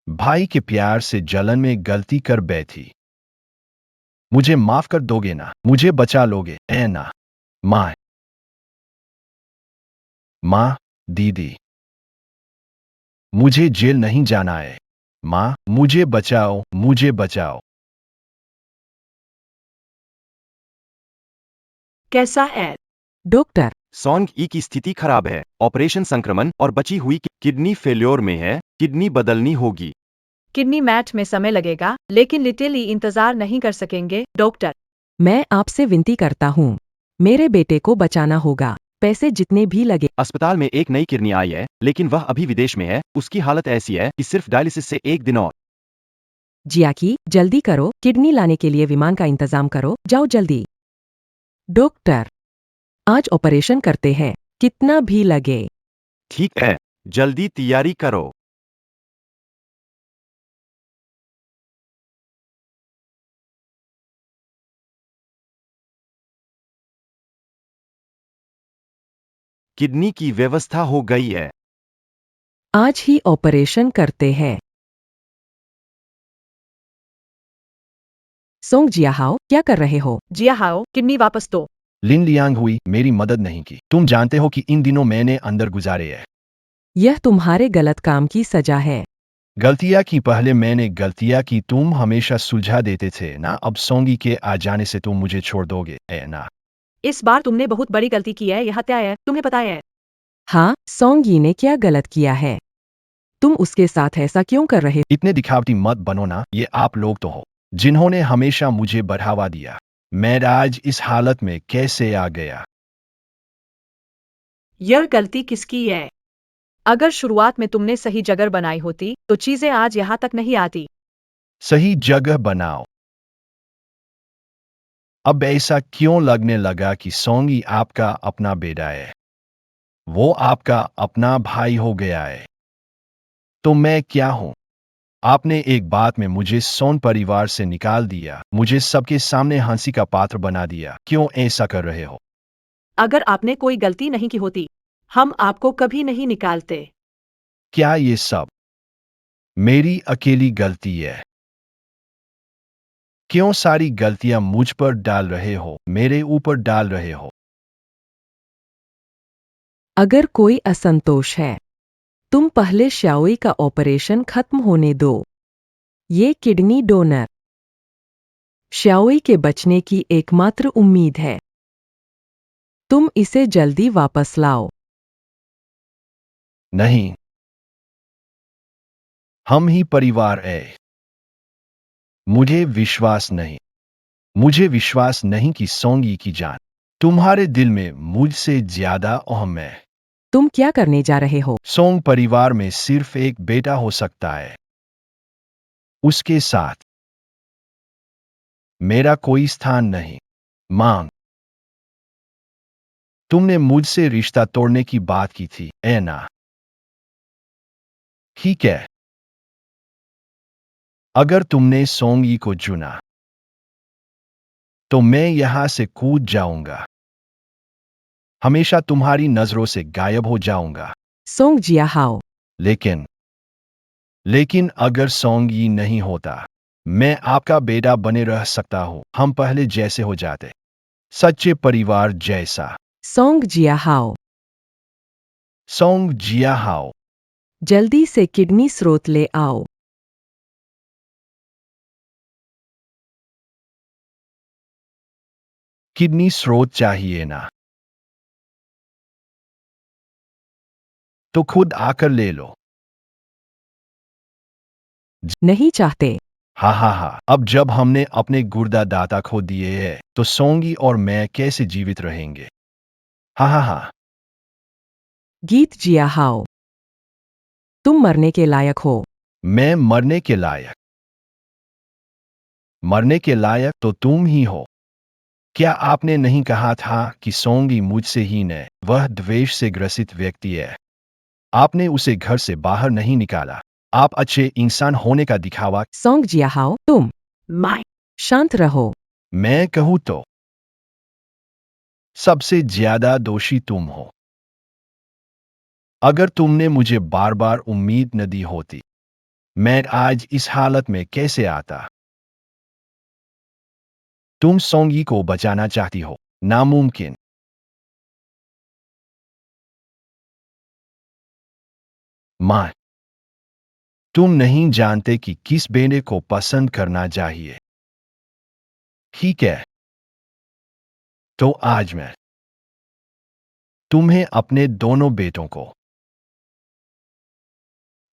भाई के प्यार से जलन में गलती कर बैठी। मुझे माफ कर दोगे ना? मुझे बचा लोगे, ऐ ना? मां, मां, दीदी, मुझे जेल नहीं जाना है। मां, मुझे बचाओ, मुझे बचाओ। कैसा है? डॉक्टर, सोंग ई की स्थिति खराब है, ऑपरेशन संक्रमण और बची हुई किडनी फेल्योर में है, किडनी बदलनी होगी। किडनी मैच में समय लगेगा, लेकिन लिटिल ई इंतजार नहीं कर सकेंगे। डॉक्टर, मैं आपसे विनती करता हूँ, मेरे बेटे को बचाना होगा, पैसे जितने भी लगे। अस्पताल में एक नई किडनी आई है, लेकिन वह अभी विदेश में है। उसकी हालत ऐसी है कि सिर्फ डायलिसिस से 1 दिन और। जियाकी, जल्दी करो, किडनी लाने के लिए विमान का इंतजाम करो, जाओ जल्दी। डॉक्टर, आज ऑपरेशन करते हैं, कितना भी लगे। ठीक है, जल्दी तैयारी करो। किडनी की व्यवस्था हो गई है। आज ही ऑपरेशन करते हैं। सोंग जियाहाओ, क्या कर रहे हो? जियाहाओ, किडनी वापस दो। लिन लियांग हुई, मेरी मदद नहीं की। तुम जानते हो कि इन दिनों मैंने अंदर गुजारे है। यह तुम्हारे गलत काम की सजा है। गलतियां की, पहले मैंने गलतियां की। तुम हमेशा सुलझा देते थे ना? अब सोंगी के आ जाने से तुम मुझे छोड़ दोगे, ऐ ना? इस बार तुमने बहुत बड़ी गलती की है, यह हत्या है, तुम्हें पता है। हाँ, सोंगी ने क्या गलत किया है? तुम उसके साथ ऐसा क्यों कर रहे हो? इतने दिखावटी मत बनो ना। ये आप लोग तो हो जिन्होंने हमेशा मुझे बढ़ावा दिया। मैं आज इस हालत में कैसे आ गया? यह गलती किसकी है? अगर शुरुआत में तुमने सही जगह बनाई होती, तो चीजें आज यहाँ तक नहीं आती। सही जगह बनाओ। अब ऐसा क्यों लगने लगा कि सोंगी आपका अपना बेटा है? वो आपका अपना भाई हो गया है। तो मैं क्या हूं? आपने एक बात में मुझे सोन परिवार से निकाल दिया, मुझे सबके सामने हंसी का पात्र बना दिया। क्यों ऐसा कर रहे हो? अगर आपने कोई गलती नहीं की होती, हम आपको कभी नहीं निकालते। क्या ये सब मेरी अकेली गलती है? क्यों सारी गलतियां मुझ पर डाल रहे हो, मेरे ऊपर डाल रहे हो? अगर कोई असंतोष है, तुम पहले श्याओई का ऑपरेशन खत्म होने दो। ये किडनी डोनर श्याओई के बचने की एकमात्र उम्मीद है। तुम इसे जल्दी वापस लाओ। नहीं, हम ही परिवार है। मुझे विश्वास नहीं। मुझे विश्वास नहीं कि सोंगी की जान तुम्हारे दिल में मुझसे ज्यादा अहम है। तुम क्या करने जा रहे हो? सोंग परिवार में सिर्फ एक बेटा हो सकता है। उसके साथ मेरा कोई स्थान नहीं। मांग, तुमने मुझसे रिश्ता तोड़ने की बात की थी, है ना? ठीक है। अगर तुमने सोंगी को चुना तो मैं यहां से कूद जाऊंगा। हमेशा तुम्हारी नजरों से गायब हो जाऊंगा। सोंग जियाहाओ। लेकिन अगर सोंगी नहीं होता, मैं आपका बेटा बने रह सकता हूं। हम पहले जैसे हो जाते, सच्चे परिवार जैसा। सोंग जियाहाओ। सोंग जियाहाओ। जल्दी से किडनी स्रोत ले आओ। किडनी स्रोत चाहिए ना? तो खुद आकर ले लो। नहीं चाहते। हा हा हा। अब जब हमने अपने गुर्दा दाता खो दिए हैं तो सोंगी और मैं कैसे जीवित रहेंगे? हा हा हा। गीत जियाहाओ। तुम मरने के लायक हो। मैं मरने के लायक? मरने के लायक तो तुम ही हो। क्या आपने नहीं कहा था कि सोंगी मुझसे ही न, वह द्वेष से ग्रसित व्यक्ति है? आपने उसे घर से बाहर नहीं निकाला। आप अच्छे इंसान होने का दिखावा। सोंग जियाहाओ, तुम माय शांत रहो। मैं कहूं तो सबसे ज्यादा दोषी तुम हो। अगर तुमने मुझे बार बार उम्मीद न दी होती, मैं आज इस हालत में कैसे आता? तुम सोंगी को बचाना चाहती हो, नामुमकिन। मां, तुम नहीं जानते कि किस बेटे को पसंद करना चाहिए। ठीक है, तो आज मैं तुम्हें अपने दोनों बेटों को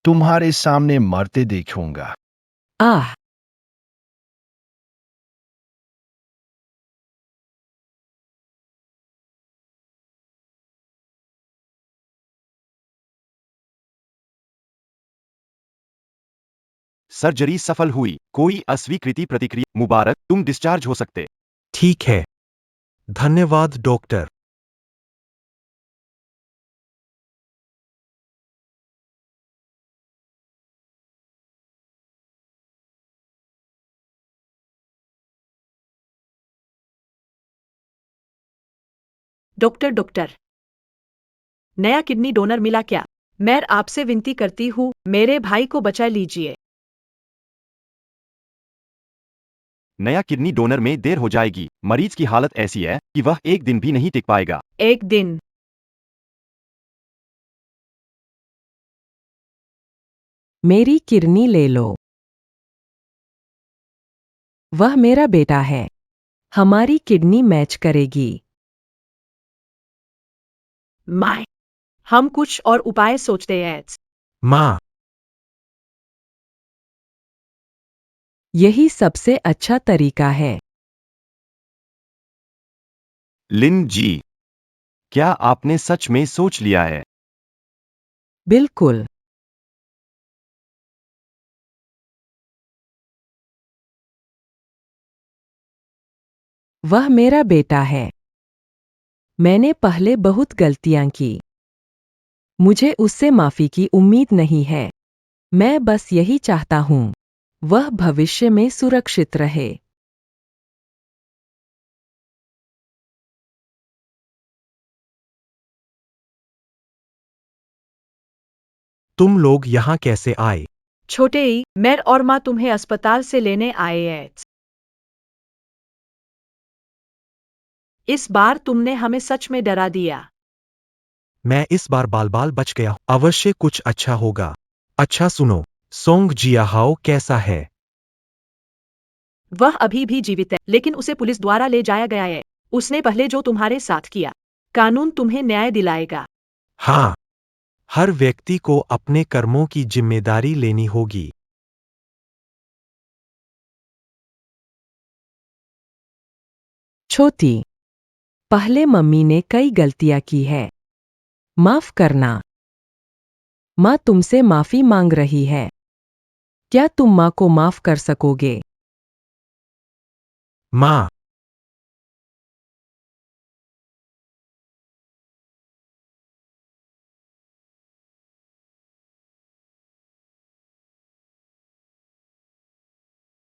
तुम्हारे सामने मरते देखूंगा। आह। सर्जरी सफल हुई। कोई अस्वीकृति प्रतिक्रिया? मुबारक, तुम डिस्चार्ज हो सकते। ठीक है। धन्यवाद डॉक्टर। डॉक्टर, नया किडनी डोनर मिला क्या? मैं आपसे विनती करती हूँ, मेरे भाई को बचा लीजिए। नया किडनी डोनर में देर हो जाएगी। मरीज की हालत ऐसी है कि वह एक दिन भी नहीं टिक पाएगा। एक दिन? मेरी किडनी ले लो। वह मेरा बेटा है। हमारी किडनी मैच करेगी। माय, हम कुछ और उपाय सोचते हैं। माँ, यही सबसे अच्छा तरीका है। लिन जी, क्या आपने सच में सोच लिया है? बिल्कुल। वह मेरा बेटा है। मैंने पहले बहुत गलतियां की। मुझे उससे माफी की उम्मीद नहीं है। मैं बस यही चाहता हूं, वह भविष्य में सुरक्षित रहे। तुम लोग यहाँ कैसे आए? छोटे ही, मैं और माँ तुम्हें अस्पताल से लेने आए हैं। इस बार तुमने हमें सच में डरा दिया। मैं इस बार बाल बाल बच गया। अवश्य कुछ अच्छा होगा। अच्छा सुनो, सोंग जियाहाओ कैसा है? वह अभी भी जीवित है, लेकिन उसे पुलिस द्वारा ले जाया गया है। उसने पहले जो तुम्हारे साथ किया, कानून तुम्हें न्याय दिलाएगा। हाँ, हर व्यक्ति को अपने कर्मों की जिम्मेदारी लेनी होगी। छोटी, पहले मम्मी ने कई गलतियां की है। माफ करना। माँ तुमसे माफी मांग रही है। क्या तुम माँ को माफ कर सकोगे? माँ,